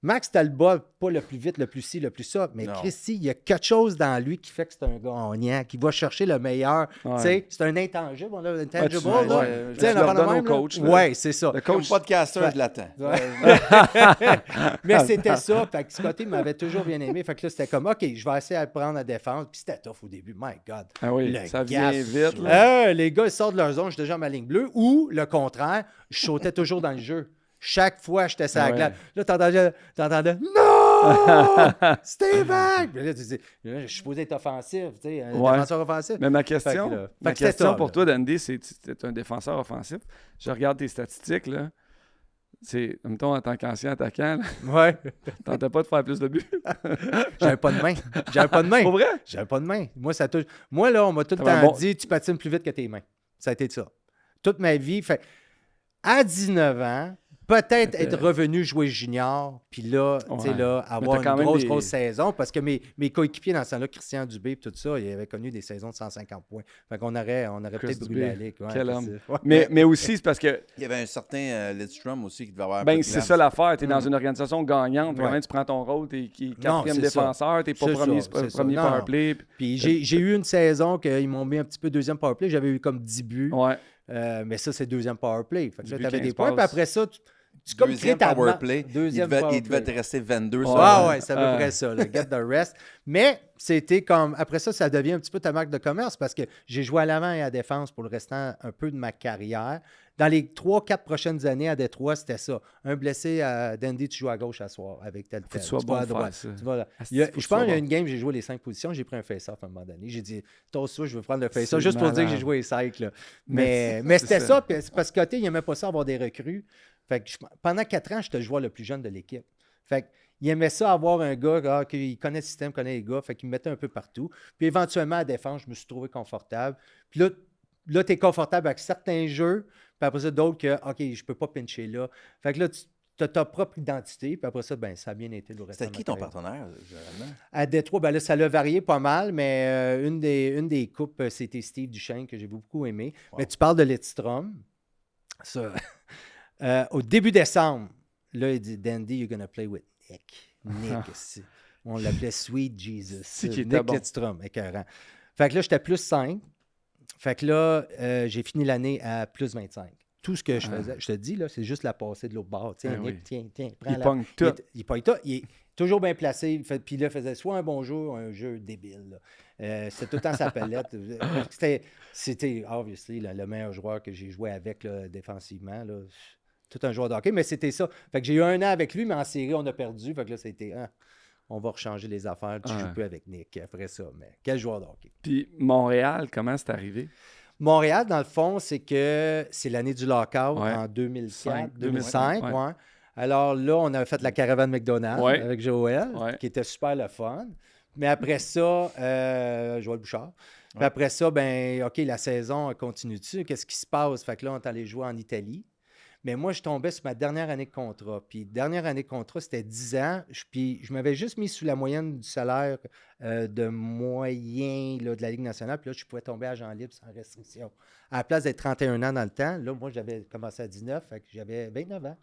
Max Talbot, pas le plus vite, le plus ci, le plus ça, mais Non. Christy, il y a quelque chose dans lui qui fait que c'est un gagnant, qui va chercher le meilleur. Ouais. Tu sais, c'est un intangible, on a un intangible. tu- là. ouais, Tu sais, tu un le affaire de redonnes même, au là. coach, là. Ouais, c'est ça. Le Comme coach, podcaster, Fait- je l'attends. Mais c'était ça. Fait que Scotty m'avait toujours bien aimé. Fait que là, c'était comme, OK, je vais essayer de prendre la défense. Puis c'était tough au début. My God. Ah oui, Le ça vient gars, vite. Là. Les gars, ils sortent de leur zone, je suis déjà à ma ligne bleue. Ou, le contraire, je sautais toujours dans le jeu. Chaque fois, j'étais sur la Ouais. glace. Là, t'entendais non! Steven! Puis là, tu dis, là, je suis supposé être offensif, tu sais, un Ouais. défenseur offensif. Mais ma Fait question, que là- ma fait que c'était question ça, pour là. toi, Dandy, c'est tu es un défenseur offensif. Je regarde tes statistiques, là. C'est, mettons, en tant qu'ancien attaquant, là, Ouais. tentais pas de faire plus de buts. J'avais pas de main. J'avais pas de main. Pour vrai? J'avais pas de main. Moi, là, on m'a tout le T'avais temps un bon- dit, tu patines plus vite que tes mains. Ça a été ça. Toute ma vie. Fait, à 19 ans, peut-être être revenu jouer junior, puis là, tu sais, Ouais. là, avoir t'as quand une même des- grosse saison, parce que mes coéquipiers dans ce temps-là, Christian Dubé et tout ça, ils avaient connu des saisons de 150 points. Fait qu'on aurait Chris peut-être brûlé la Dubé, ligue. Ouais, quel c'est homme. ça. Ouais. Mais aussi, c'est parce que Il y avait un certain Lidstrom aussi qui devait avoir un peu ben, de c'est classe. ça l'affaire. Tu es dans une organisation gagnante. Ouais. Vraiment, tu prends ton rôle, tu es Non, quatrième c'est ça. défenseur, tu n'es pas C'est premier, ça, c'est ça. premier Non, power non. play. Puis j'ai eu une saison qu'ils m'ont mis un petit peu deuxième power play. J'avais eu comme 10 buts. Ouais. Mais ça, c'est deuxième power play. Fait que là, 10 buts, tu avais des 15 points. Puis passes. après ça, Tu comme deuxième crée ta power play, deuxième il devait power te play. rester 22 sur Ouais, c'est à peu près ça, là, get the rest. Mais c'était comme, après ça, ça devient un petit peu ta marque de commerce parce que j'ai joué à l'avant et à la défense pour le restant un peu de ma carrière. Dans les 3-4 prochaines années à Détroit, c'était ça. Un blessé à Dundee, tu joues à gauche à soir avec tel Faut que tel. tu sois Tu bon vas à pour droite. faire ça. Tu vas là. Asti, Je faut que tu pense sois qu'il y a bon. une game, j'ai joué les 5 positions, j'ai pris un face-off à un moment donné. J'ai dit, tosse ça, je veux prendre le face-off, C'est juste pour dire que malade. j'ai joué les 5. Là. Mais Mais c'est c'était ça. ça, puis c'est parce que côté, il n'aimait pas ça avoir des recrues. Fait que pendant 4 ans, j'étais le joueur le plus jeune de l'équipe. Fait qu'il aimait ça avoir un gars qui connaît le système, connaît les gars, fait qu'il me mettait un peu partout. Puis éventuellement, à défense, je me suis trouvé confortable. Puis là tu es confortable avec certains jeux, puis après ça, d'autres que, OK, je peux pas pincher là. Fait que là, tu as ta propre identité, puis après ça, ben ça a bien été le reste de C'était ma qui ton carrière. partenaire, généralement? À Détroit, ben là, ça l'a varié pas mal, mais une des coupes, c'était Steve Duchesne, que j'ai beaucoup aimé. Wow. Mais tu parles de Lidstrom. Ça, au début décembre, là, il dit, Dandy, you're gonna play with Nick. Nick, c'est- on l'appelait Sweet Jesus. C'est qui Nick était bon. Lidstrom, écœurant. Fait que là, j'étais plus 5. Fait que là, j'ai fini l'année à plus 25. Tout ce que je faisais, je te dis, là, c'est juste la passer de l'autre bord. Tiens, Ah Nick, oui. tiens, prends Il la. pogne tout. Il pogne tout. Il est toujours bien placé. Puis là, il faisait soit un bon jeu ou un jeu débile. C'était tout le temps sa palette. C'était obviously, le meilleur joueur que j'ai joué avec là, défensivement. Là. Tout un joueur de hockey, mais c'était ça. Fait que j'ai eu 1 an avec lui, mais en série, on a perdu. Fait que là, c'était on va rechanger les affaires. Tu joues plus avec Nick après ça. Mais quel joueur de hockey. Puis Montréal, comment c'est arrivé? Montréal, dans le fond, c'est que c'est l'année du lockout Ouais. en 2004, 2005, 2005. ouais. Ouais. Alors là, on avait fait la caravane McDonald's Ouais. avec Joël, Ouais. qui était super le fun. Mais après ça, Joël Bouchard. Puis après ça, ben OK, la saison continue-tu? Qu'est-ce qui se passe? Fait que là, on est allé jouer en Italie. Mais moi, je tombais sur ma dernière année de contrat. Puis dernière année de contrat, c'était 10 ans. Puis je m'avais juste mis sous la moyenne du salaire de moyen là, de la Ligue nationale. Puis là, je pouvais tomber agent libre sans restriction. À la place d'être 31 ans dans le temps, là, moi, j'avais commencé à 19, fait que j'avais 29 ans.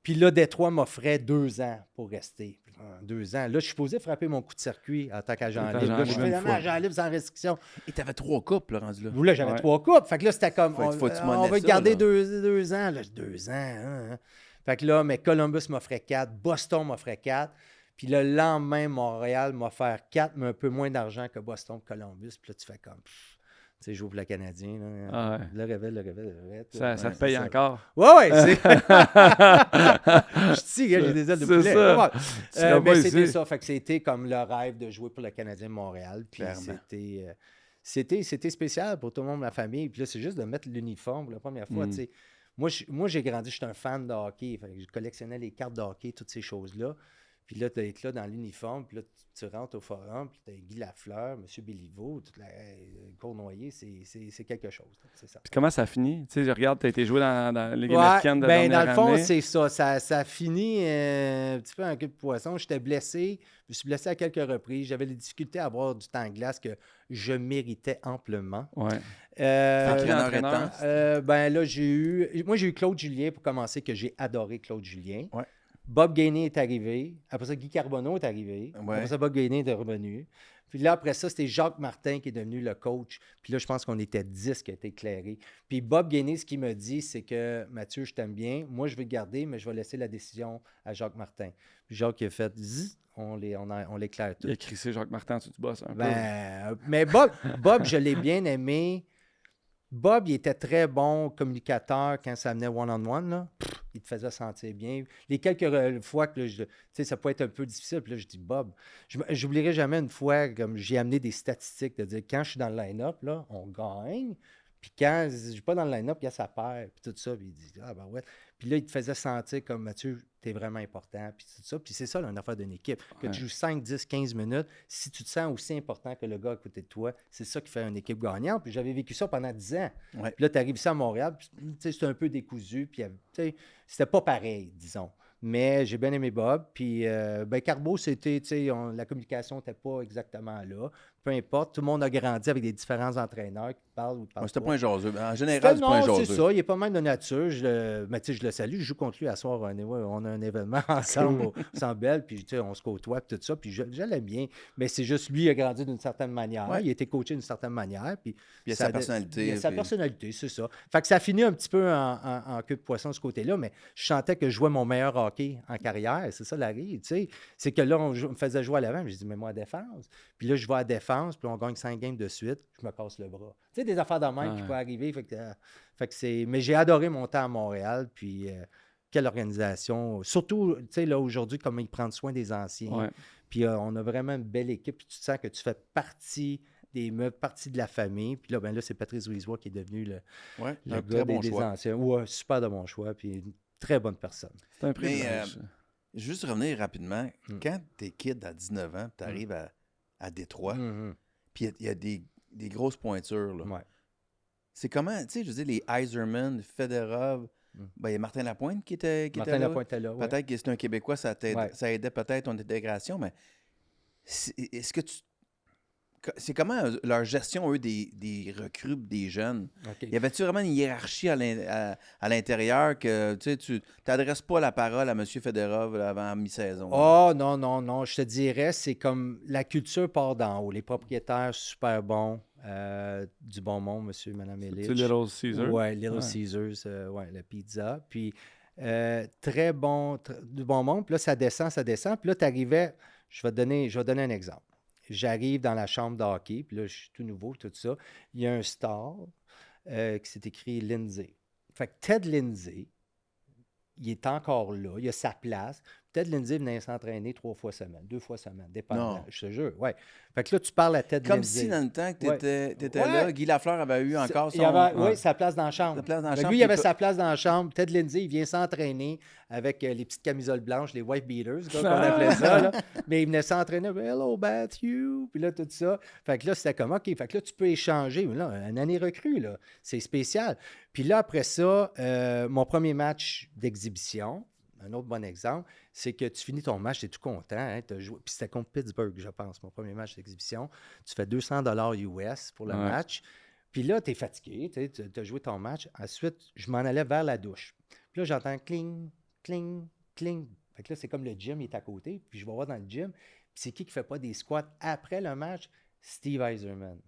Puis là, Détroit m'offrait 2 ans pour rester. 2 ans. Là, je suis supposé frapper mon coup de circuit en tant qu'agent T'es libre. agent Là, je suis libre une finalement fois. agent libre sans restriction. Et t'avais 3 coupes, là, rendu là. Là, j'avais Ouais. 3 coupes. Fait que là, c'était comme, Faut que tu on monnaies va ça, garder là. 2 ans. Là, 2 ans. Hein. Fait que là, mais Columbus m'offrait 4, Boston m'offrait 4. Puis le lendemain, Montréal m'a offert 4, mais un peu moins d'argent que Boston, Columbus. Puis là, tu fais comme, tu sais, j'ouvre pour le Canadien. Là. Ah ouais. Le réveil. Ça te paye encore. Ouais, c'est. Je dis, gars, j'ai des ailes de C'est poulet. ça. Ouais. Tu seras Mais pas c'était ici. ça. Fait que c'était comme le rêve de jouer pour le Canadien de Montréal. Puis Clairement. c'était spécial pour tout le monde de la famille. Puis là, c'est juste de mettre l'uniforme pour la première fois. Tu sais. Moi, j'ai grandi, j'étais un fan de hockey. Fait que je collectionnais les cartes de hockey, toutes ces choses-là. Puis là, d'être là dans l'uniforme, puis là, tu rentres au forum, puis tu as Guy Lafleur, M. Béliveau, toute la Cournoyer, c'est quelque chose. là, c'est ça. Puis comment ça finit? Tu sais, je regarde, tu as été joué dans la Ligue Ouais, américaine de ben, dernière dans le fond, année. c'est ça. Ça a fini un petit peu en queue de poisson. J'étais blessé. Je me suis blessé à quelques reprises. J'avais des difficultés à avoir du temps de glace que je méritais amplement. Ouais. Entraîneur entraîneur. étant. Ben là, j'ai eu Claude Julien pour commencer, que j'ai adoré Claude Julien. Ouais. Bob Gainey est arrivé. Après ça, Guy Carbonneau est arrivé. Ouais. Après ça, Bob Gainey est revenu. Puis là, après ça, c'était Jacques Martin qui est devenu le coach. Puis là, je pense qu'on était 10 qui a été éclairés. Puis Bob Gainey, ce qu'il me dit, c'est que Mathieu, je t'aime bien. Moi, je vais le garder, mais je vais laisser la décision à Jacques Martin. Puis Jacques il a fait zzz, on l'éclaire tout. Il a crissé Jacques Martin, tu bosses un peu. Ben, mais Bob, je l'ai bien aimé. Bob, il était très bon communicateur quand ça venait one-on-one. Là. Il te faisait sentir bien. Les quelques fois que là, tu sais, ça peut être un peu difficile, puis là, je dis Bob. J'oublierai jamais une fois, comme j'ai amené des statistiques, de dire quand je suis dans le line-up, là, on gagne. Puis quand je suis pas dans le line-up, il y a sa paire, puis tout ça. Puis il dit ah ben ouais. Puis là, il te faisait sentir comme Mathieu, t'es vraiment important, puis tout ça. Puis c'est ça, là, une affaire d'une équipe. Que tu joues 5, 10, 15 minutes, si tu te sens aussi important que le gars à côté de toi, c'est ça qui fait une équipe gagnante. Puis j'avais vécu ça pendant 10 ans. Ouais. Puis là, tu arrives ici à Montréal, puis tu sais, c'était un peu décousu, puis tu sais, c'était pas pareil, disons. Mais j'ai bien aimé Bob. Puis ben, Carbo, c'était, tu sais, la communication n'était pas exactement là. peu importe. Tout le monde a grandi avec des différents entraîneurs qui parlent ou qui parlent C'était pas. pas un jaseux. En général, c'est pas un Non, c'est jaseux. ça. Il est pas mal de nature. Mais tu sais, je le salue. Je joue contre lui à soir. On a un événement ensemble au Centre Bell. Puis, tu sais, on se côtoie, puis tout ça. Puis, je l'aime bien. Mais c'est juste lui, il a grandi d'une certaine manière. Ouais. Il a été coaché d'une certaine manière. Puis, il a sa personnalité. Il a sa personnalité, c'est ça. Fait que ça finit un petit peu en queue de poisson de ce côté-là. Mais je sentais que je jouais mon meilleur hockey en carrière. C'est ça, Larry. Tu sais, c'est que là, on me faisait jouer à l'avant. J'ai dit, mais moi, à défense. Puis là, je vais à défense. Puis on gagne 5 games de suite. Je me casse le bras. Tu sais, des affaires de même qui peuvent arriver. Fait que c'est... Mais j'ai adoré mon temps à Montréal. Puis quelle organisation. Surtout, tu sais, là, aujourd'hui, comment ils prennent soin des anciens. Ouais. Puis on a vraiment une belle équipe. Puis tu te sens que tu fais partie des meubles, partie de la famille. Puis là, ben là, c'est Patrice Louisois qui est devenu le Un gars très bon des choix. anciens. Ouais, super de bon choix. Puis une très bonne personne. C'est un privilège. Juste revenir rapidement. Quand t'es kid à 19 ans, tu arrives à Détroit, puis il y a des grosses pointures. Là. Ouais. C'est comment, tu sais, je veux dire, les Yzerman, Fedorov, ben, il y a Martin Lapointe qui était Martin là. Lapointe était là. Ouais. Peut-être que c'est un Québécois, ça Ouais. aidait peut-être ton intégration, mais est-ce que c'est comment leur gestion, eux, des recrues, des jeunes? OK. Y avait-tu vraiment une hiérarchie à l'intérieur que tu t'adresses pas la parole à M. Fedorov là, avant mi-saison? Oh non. Je te dirais, c'est comme la culture part d'en haut. Les propriétaires, super bons. Du bon monde, monsieur et madame Illich. C'est Little Caesar. Oui, Little Caesars, la pizza. Puis très bon, du bon monde. Puis là, ça descend. Puis là, tu arrivais, je vais te donner un exemple. J'arrive dans la chambre de hockey, puis là, je suis tout nouveau, tout ça. Il y a un star qui s'est écrit Lindsay. Fait que Ted Lindsay, il est encore là, il a sa place. Ted Lindsay venait s'entraîner 3 fois semaine, 2 fois semaine, dépendant. Non. Je te jure, ouais. Fait que là, tu parles à Ted Comme Lindsay. si dans le temps que tu étais Ouais. là, Guy Lafleur avait eu encore Il son... avait, oui, sa place dans la chambre. Sa place dans la Fait que chambre, lui, il puis avait il sa place dans la chambre. Ted Lindsay, il vient s'entraîner avec les petites camisoles blanches, les white beaters, comme on appelait ça. Là. Mais il venait s'entraîner. Hello, Matthew. Puis là, tout ça. Fait que là, c'était comme, OK. Fait que là, tu peux échanger. Mais là, une année recrue, là. C'est spécial. Puis là, après ça, mon premier match d'exhibition, un autre bon exemple, c'est que tu finis ton match, tu es tout content. Hein, t'as joué, puis c'était contre Pittsburgh, je pense, mon premier match d'exhibition. Tu fais 200 $ US pour le match. Puis là, tu es fatigué, tu as joué ton match. Ensuite, je m'en allais vers la douche. Puis là, j'entends cling, cling, cling. Fait que là, c'est comme le gym, il est à côté. Puis je vais voir dans le gym. Puis c'est qui fait pas des squats après le match? Steve Yzerman.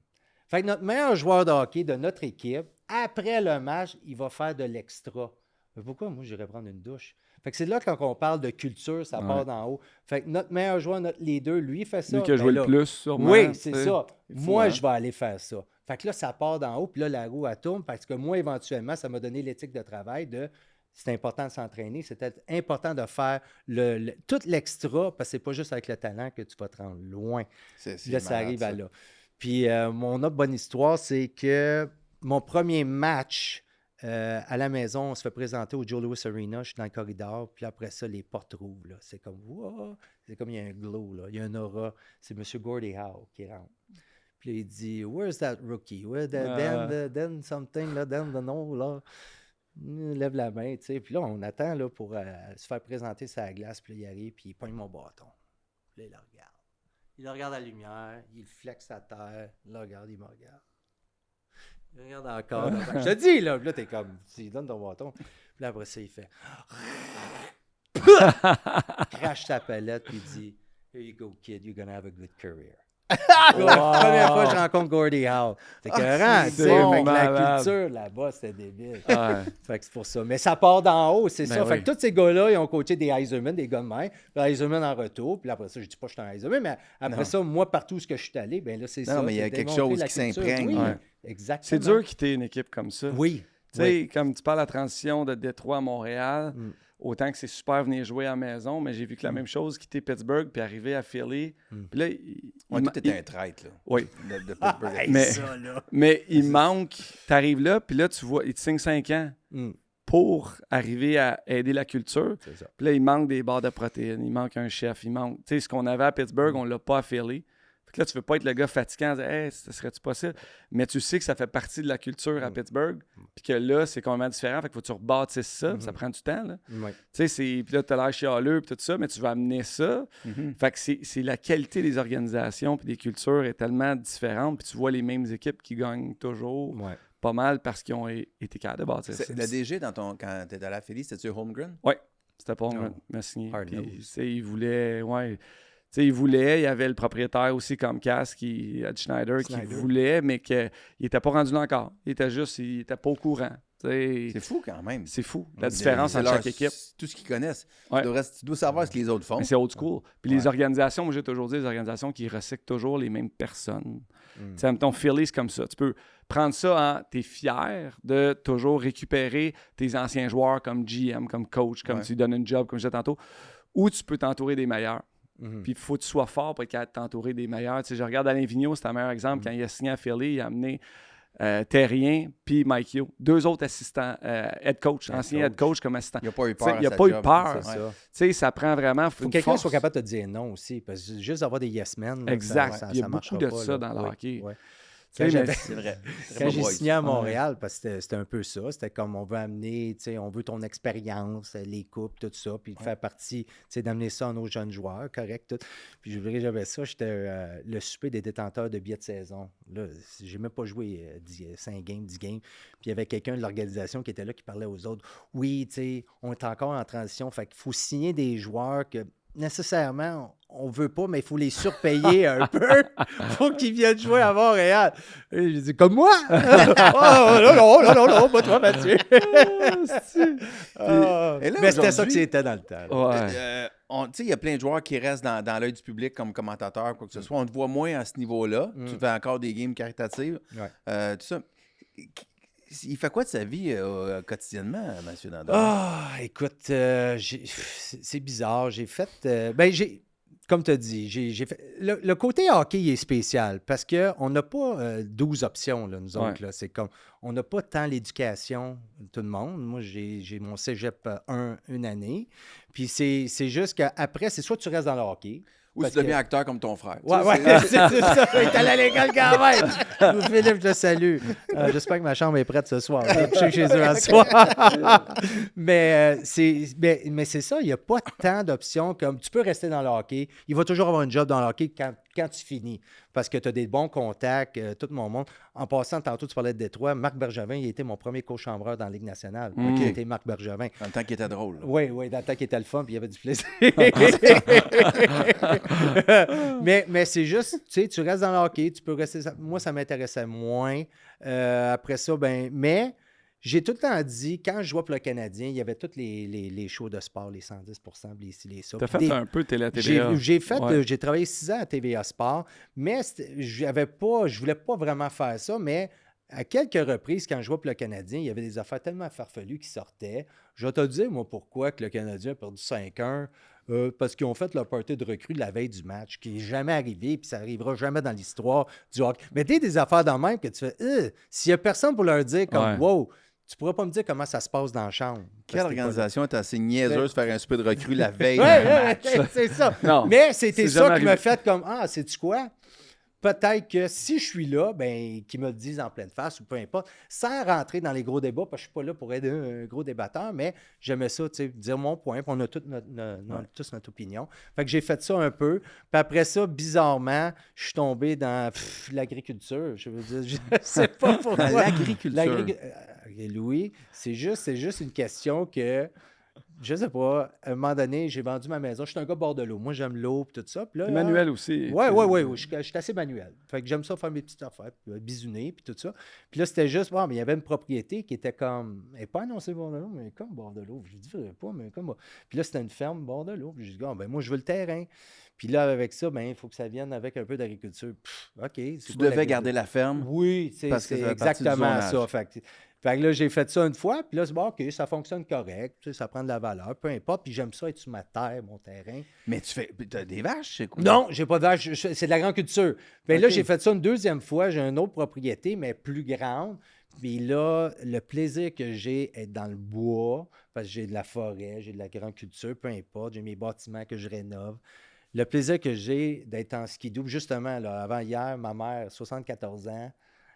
Fait que notre meilleur joueur de hockey de notre équipe, après le match, il va faire de l'extra. Mais pourquoi moi, j'irais prendre une douche? Fait que c'est là quand on parle de culture, ça part d'en haut. Fait que notre meilleur joueur, notre leader, lui, il fait ça. Lui qui a joué Ben le plus, sûrement. Oui, c'est ça. Il faut, Moi, hein. je vais aller faire ça. Fait que là, ça part d'en haut, puis là, la roue, elle tourne, parce que moi, éventuellement, ça m'a donné l'éthique de travail de c'est important de s'entraîner, c'était important de faire tout l'extra, parce que c'est pas juste avec le talent que tu vas te rendre loin. C'est Là, ça malade, arrive ça. à là. Puis mon autre bonne histoire, c'est que mon premier match à la maison, on se fait présenter au Joe Louis Arena, je suis dans le corridor, puis après ça, les portes rouvrent. Là. C'est comme, wow! C'est comme il y a un glow, là. Il y a un aura. C'est M. Gordie Howe qui rentre. Puis là, il dit, where's that rookie? Where's that, then something, là, then the no, là. Il lève la main, tu sais. Puis là, on attend là, pour se faire présenter sa glace, puis là, il arrive, puis il pogne mon bâton. Puis là, il le regarde. Il regarde la lumière, il flexe à terre, il le regarde, il me regarde. Il regarde encore. Là. Je te dis, là, puis là, t'es comme, il donne ton bâton. Puis là, après ça, il fait. Crache sa palette, puis il dit, Here you go, kid, you're gonna have a good career. La première fois que je rencontre Gordie Howe. C'est écœurant, tu sais. bon, Fait que la malade. culture là-bas, c'était débile. Ouais. Fait que c'est pour ça. Mais ça part d'en haut, c'est ça. oui. Fait que tous ces gars-là, ils ont coaché des Yzerman, des gars de même. Puis Yzerman en retour. Puis après ça, je dis pas que je suis un Yzerman, mais après ça, moi, partout où je suis allé, ben là, c'est ça. Non, mais il y a c'est quelque démontrer chose la qui culture. s'imprègne. Oui, Ouais. exactement. C'est dur quitter une équipe comme ça. Oui. Tu sais, comme tu parles de la transition de Détroit à Montréal, Mm. autant que c'est super venir jouer à la maison, mais j'ai vu que la même chose, quitter Pittsburgh puis arriver à Philly. Puis là, Ouais, toi, t'étais un traître, là. Oui. De Pittsburgh. Hey, Mais- ça, là. Mais il manque, t'arrives là, puis là, tu vois, il te signe 5 ans Mm. pour arriver à aider la culture. C'est ça. Puis là, il manque des barres de protéines, il manque un chef, il manque... Tu sais, ce qu'on avait à Pittsburgh, on l'a pas à Philly. Fait que là, tu veux pas être le gars fatigant, dire, hey, ça serait-tu possible? Mais tu sais que ça fait partie de la culture à Pittsburgh, puis que là, c'est complètement différent. Fait qu'il faut que tu rebâtisses ça, ça prend du temps, là. Ouais. Tu sais, puis là, tu as l'air chialeux, puis tout ça, mais tu vas amener ça. Fait que c'est la qualité des organisations, puis des cultures est tellement différente, puis tu vois les mêmes équipes qui gagnent toujours. Ouais. Pas mal parce qu'ils ont été capables de bâtir ça. Le DG, quand tu étais à la Philly, c'était-tu Holmgren? Oui, c'était pas Oh. m'a signé. Hard Puis, nose. tu sais, il voulait, il y avait le propriétaire aussi Comcast, Ed Schneider, qui voulait, mais qu'il n'était pas rendu là encore. Il était pas au courant. C'est fou quand même. C'est fou, la différence C'est entre chaque équipe. Tout ce qu'ils connaissent. Ouais. Tu dois savoir ce que les autres font. Mais c'est old school. Puis les organisations, moi j'ai toujours dit, les organisations qui recyclent toujours les mêmes personnes. Tu sais, mettons, Philly, c'est comme ça. Tu peux prendre ça en t'es fier de toujours récupérer tes anciens joueurs comme GM, comme coach, comme tu lui donnes une job, comme je disais tantôt, ou tu peux t'entourer des meilleurs. Puis il faut que tu sois fort pour être capable de t'entourer des meilleurs. Tu sais, je regarde Alain Vigneault, c'est un meilleur exemple. Quand il a signé à Philly, il a amené Terrien puis Mike Yo. 2 autres assistants, head coach, ancien head coach comme assistant. Il n'a pas eu peur. Il n'a pas eu peur. C'est ça. Tu sais, ça prend vraiment. Faut que quelqu'un soit capable de te dire non aussi. Parce que juste avoir des yes men. Exact. Ça Il y a marchera beaucoup de pas, ça là. dans le Ouais, hockey. ouais. Tu sais, mais C'est vrai. Quand j'ai signé à Montréal, parce que c'était un peu ça, c'était comme on veut amener, tu sais, on veut ton expérience, les coupes, tout ça, puis faire partie, tu sais, d'amener ça à nos jeunes joueurs, correct, tout. Puis je voudrais que j'avais ça, j'étais le souper des détenteurs de billets de saison. Là, j'ai même pas joué 5 games, 10 games. Puis il y avait quelqu'un de l'organisation qui était là, qui parlait aux autres. Oui, tu sais, on est encore en transition, fait qu'il faut signer des joueurs que nécessairement, on veut pas, mais il faut les surpayer un peu pour qu'ils viennent jouer à Montréal. Et j'ai dit, comme moi? Oh, non, pas toi, Mathieu. Et là, Mais c'était ça aujourd'hui, que c'était dans le temps. là. Ouais. Tu sais, il y a plein de joueurs qui restent dans l'œil du public comme commentateurs, quoi que ce soit. On te voit moins à ce niveau-là. Tu fais encore des games caritatives. Ouais. Tout ça. Il fait quoi de sa vie quotidiennement, M. Nandor? Ah, écoute, c'est bizarre. J'ai fait. Comme tu as dit, j'ai fait. Le côté hockey il est spécial parce qu'on n'a pas 12 options, là, nous autres. Là. C'est comme. On n'a pas tant l'éducation, tout le monde. Moi, j'ai mon cégep une année. Puis c'est juste qu'après, c'est soit tu restes dans le hockey. Ou tu deviens acteur comme ton frère. Ouais, c'est ça. Il est allé à l'école quand même. Philippe, je te salue. J'espère que ma chambre est prête ce soir. Je vais coucher chez eux ce soir. mais c'est ça, il n'y a pas tant d'options comme tu peux rester dans le hockey. Il va toujours avoir un job dans le hockey quand tu finis. Parce que tu as des bons contacts, tout mon monde. En passant, tantôt, tu parlais de Détroit. Marc Bergevin, il était mon premier co-chambreur dans la Ligue nationale. Il était Marc Bergevin. Dans le temps qu'il était drôle. Oui, dans le temps qu'il était le fun, puis il y avait du plaisir. mais c'est juste, tu sais, tu restes dans le hockey, tu peux rester. Moi, ça m'intéressait moins. Après ça, mais j'ai tout le temps dit, quand je jouais pour le Canadien, il y avait tous les shows de sport, les 110%, les ci, les ça. T'as fait un peu de télé à TVA. J'ai travaillé 6 ans à TVA Sport, mais je voulais pas vraiment faire ça, mais à quelques reprises, quand je jouais pour le Canadien, il y avait des affaires tellement farfelues qui sortaient. Je vais te dire, moi, pourquoi que le Canadien a perdu 5-1. Parce qu'ils ont fait leur party de recrue la veille du match, qui n'est jamais arrivé, puis ça n'arrivera jamais dans l'histoire du hockey. Mais des affaires dans le même que tu fais, s'il n'y a personne pour leur dire comme, wow, tu pourras pas me dire comment ça se passe dans la chambre. Quelle organisation est assez niaiseuse de faire un souper de recrue la veille? C'est ça. Non, mais c'était ça qui arrivé. m'a fait comme, sais-tu quoi? Peut-être que si je suis là, qu'ils me le disent en pleine face ou peu importe, sans rentrer dans les gros débats, parce que je ne suis pas là pour être un gros débatteur, mais j'aimais ça, tu sais, dire mon point, puis on a tous notre opinion. Fait que j'ai fait ça un peu. Puis après ça, bizarrement, je suis tombé dans l'agriculture. Je veux dire, je ne sais pas pourquoi. L'agriculture. Louis, c'est juste une question que... Je sais pas. À un moment donné, j'ai vendu ma maison. Je suis un gars bord de l'eau. Moi, j'aime l'eau et tout ça. Puis là, manuel aussi. Oui. Je suis assez manuel. Fait que j'aime ça faire mes petites affaires, puis bisouner, puis tout ça. Puis là, c'était juste, mais il y avait une propriété qui était comme, elle n'est pas annoncée bord de l'eau, mais comme bord de l'eau. Je ne dirais pas, mais comme. Puis là, c'était une ferme bord de l'eau. Puis je dis, moi, je veux le terrain. Puis là, avec ça, il faut que ça vienne avec un peu d'agriculture. OK. Tu devais garder la ferme? Oui, c'est exactement ça. Fait que là, j'ai fait ça une fois, puis là, c'est bon, OK, ça fonctionne correct, tu sais, ça prend de la valeur, peu importe, puis j'aime ça être sur ma terre, mon terrain. Mais t'as des vaches, c'est quoi? Non, j'ai pas de vaches, c'est de la grande culture. Puis là, j'ai fait ça une deuxième fois, j'ai une autre propriété, mais plus grande. Puis là, le plaisir que j'ai est dans le bois, parce que j'ai de la forêt, j'ai de la grande culture, peu importe, j'ai mes bâtiments que je rénove. Le plaisir que j'ai d'être en skidoo, justement, là, avant hier, ma mère, 74 ans,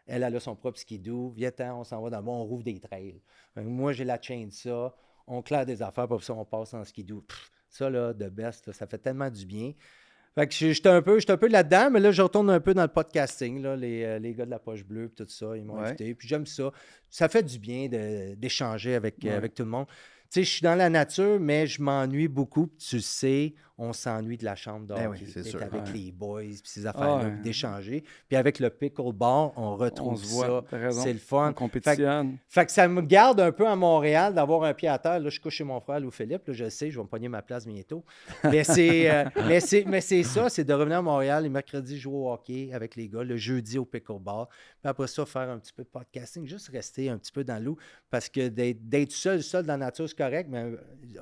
elle a son propre skidoo. Viens-t'en, on s'en va dans le bois, on rouvre des trails. Moi, j'ai la chaîne de ça. On claire des affaires, pour ça, on passe en skidoo. Ça, là, de best, là, ça fait tellement du bien. Fait que j'étais un peu là-dedans, mais là, je retourne un peu dans le podcasting. Là, les gars de la Poche Bleue, puis tout ça, ils m'ont invité. Puis j'aime ça. Ça fait du bien d'échanger avec tout le monde. Tu sais, je suis dans la nature, mais je m'ennuie beaucoup. Puis tu le sais, on s'ennuie de la chambre d'hockey, d'être avec les boys, puis ces affaires-là, puis d'échanger. Puis avec le pickleball, on retrouve ça. C'est le fun. On compétitionne. Fait que ça me garde un peu à Montréal d'avoir un pied à terre. Là, je couche chez mon frère Louis-Philippe. Là, je le sais, je vais me pogner ma place bientôt. Mais c'est ça, c'est de revenir à Montréal les mercredis, jouer au hockey avec les gars, le jeudi au pickleball. Puis après ça, faire un petit peu de podcasting, juste rester un petit peu dans l'eau. Parce que d'être seul dans la nature, c'est correct, mais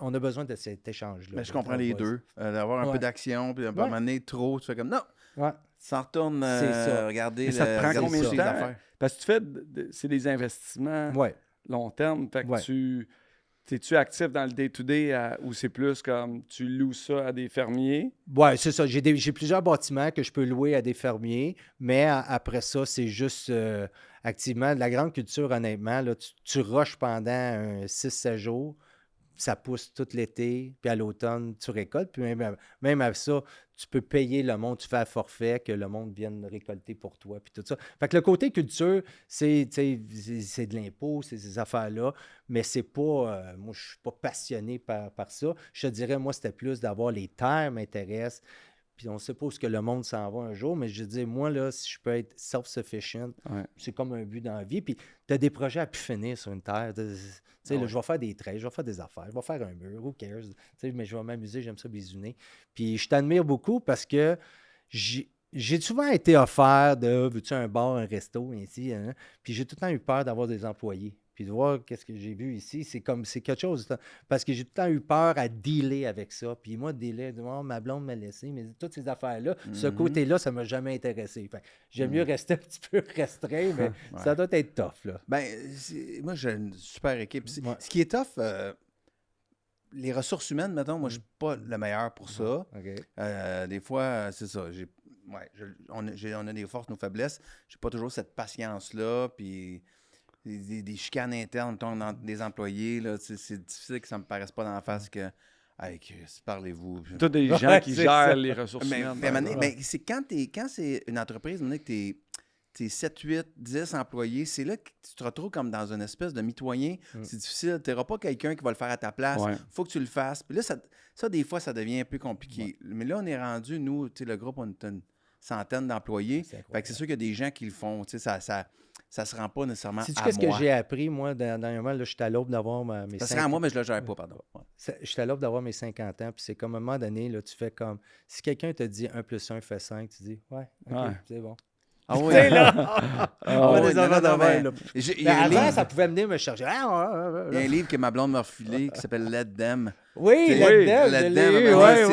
on a besoin de cet échange-là. Mais je comprends les deux. D'avoir un peu d'action, puis à un moment donné, trop, tu fais comme non. Ça retourne regarder. Mais ça te prend combien de temps? Affaires. Parce que tu fais, c'est des investissements long terme. Fait que es-tu actif dans le day-to-day ou c'est plus comme tu loues ça à des fermiers? Oui, c'est ça. J'ai plusieurs bâtiments que je peux louer à des fermiers, mais après ça, c'est juste activement. De la grande culture, honnêtement, là, tu rushes pendant 6-7 jours. Ça pousse tout l'été, puis à l'automne, tu récoltes. Puis même à ça, tu peux payer le monde, tu fais un forfait, que le monde vienne récolter pour toi, puis tout ça. Fait que le côté culture, c'est de l'impôt, c'est ces affaires-là, mais c'est pas... moi, je suis pas passionné par ça. Je te dirais, moi, c'était plus d'avoir les terres m'intéressent. Puis on suppose que le monde s'en va un jour, mais je dis, moi, là, si je peux être self-sufficient, c'est comme un but dans la vie. Puis tu as des projets à pu finir sur une terre. Tu sais, là, je vais faire des traits, je vais faire des affaires, je vais faire un mur, who cares? Tu sais, mais je vais m'amuser, j'aime ça bisouner. Puis je t'admire beaucoup parce que j'ai souvent été offert de, veux-tu un bar, un resto, ainsi, hein? Puis j'ai tout le temps eu peur d'avoir des employés. Puis de voir qu'est-ce que j'ai vu ici, c'est quelque chose. Parce que j'ai tout le temps eu peur à dealer avec ça. Puis moi, ma blonde m'a laissé, mais toutes ces affaires-là, ce côté-là, ça ne m'a jamais intéressé. Fait, j'aime mieux rester un petit peu restreint, mais ça doit être tough, là. Ben, moi, j'ai une super équipe. Ce qui est tough, les ressources humaines, mettons, moi, je ne suis pas le meilleur pour ça. Des fois, c'est ça. On a des forces, nos faiblesses. Je n'ai pas toujours cette patience-là, puis... Des chicanes internes dans des employés, là, c'est difficile que ça ne me paraisse pas dans la face que hey, parlez-vous. Tous des gens qui gèrent les ressources humaines. Mais c'est quand c'est une entreprise, que t'es 7, 8, 10 employés, c'est là que tu te retrouves comme dans une espèce de mitoyen. C'est difficile. Tu n'auras pas quelqu'un qui va le faire à ta place. Il faut que tu le fasses. Puis là, ça, des fois, ça devient un peu compliqué. Mais là, on est rendu, nous, le groupe, on est une centaine d'employés. Fait que c'est sûr qu'il y a des gens qui le font. Ça se rend pas nécessairement à moi. Qu'est-ce que j'ai appris, moi, dernièrement? Là, je suis à l'aube d'avoir mes 50 ans. Ça se rend à moi, mais je le gère pas, pardon. Je suis à l'aube d'avoir mes 50 ans, puis c'est comme à un moment donné, là, tu fais comme... Si quelqu'un te dit 1 + 1 fait 5, tu dis, OK, c'est bon. Ah oui. Avant, ça pouvait venir me chercher. Il y a un livre que ma blonde m'a refilé qui s'appelle Let Them. Oui, Let Them.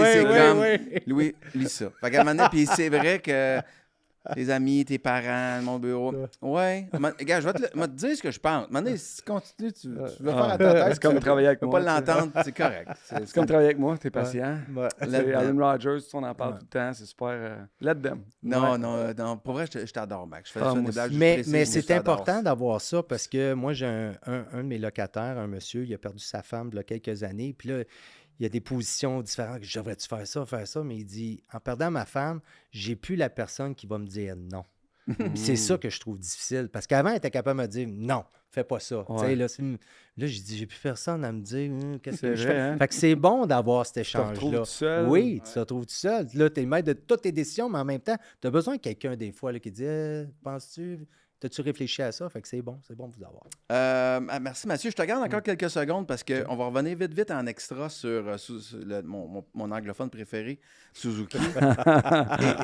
C'est comme... Louis, lis ça. Fait qu'à un moment donné, puis c'est vrai que... Tes amis, tes parents, mon bureau. Ouais. Regarde, je vais te dire ce que je pense. Maintenant, si tu continues, tu vas faire à ta tête. C'est comme travailler avec moi. Tu peux pas l'entendre, c'est correct. C'est comme travailler avec moi, t'es patient. Aaron Rodgers, on en parle tout le temps, c'est super. Let them. Non. Pour vrai, je t'adore, Max. Je fais ça des blagues. Mais c'est important d'avoir ça parce que moi, j'ai un de mes locataires, un monsieur, il a perdu sa femme il y a quelques années. Puis là, il y a des positions différentes. Je devrais-tu faire ça? Mais il dit, en perdant ma femme, j'ai plus la personne qui va me dire non. C'est ça que je trouve difficile. Parce qu'avant, elle était capable de me dire non, fais pas ça. Là, j'ai dit, j'ai plus personne à me dire qu'est-ce que je fais. Hein? Fait que c'est bon d'avoir cet échange-là. Tu te retrouves tout seul. Oui, tu te retrouves tout seul. Là, tu es le maître de toutes tes décisions, mais en même temps, tu as besoin de quelqu'un des fois là, qui dit penses-tu. T'as-tu réfléchi à ça? Fait que c'est bon de vous avoir. Merci, Mathieu. Je te garde encore quelques secondes parce qu'on va revenir vite en extra sur mon anglophone préféré, Suzuki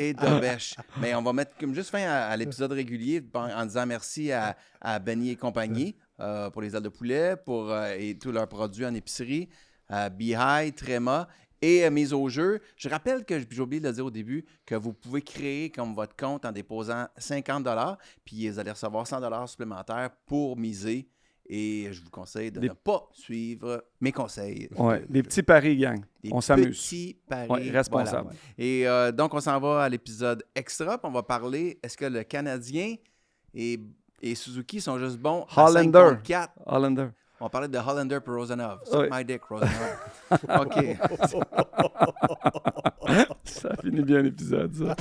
et Dobesh. Mais on va mettre comme juste fin à l'épisode régulier en disant merci à Benny et compagnie pour les ailes de poulet et tous leurs produits en épicerie, Beehive, Tréma. Et mise au jeu, je rappelle que j'ai oublié de le dire au début, que vous pouvez créer comme votre compte en déposant 50 $, puis vous allez recevoir 100 supplémentaires pour miser Et je vous conseille de ne pas suivre mes conseils. Ouais, des petits paris, gang. On s'amuse. Petits paris. Ouais, responsable. Voilà. Et donc, on s'en va à l'épisode extra. Puis on va parler, est-ce que le Canadien et Suzuki sont juste bons à 5 Hollander. contre 4? Hollander. On parlait de Hollander pour Rosanov. Suck Oui. my dick, Rosanov. OK. Ça finit bien l'épisode, ça.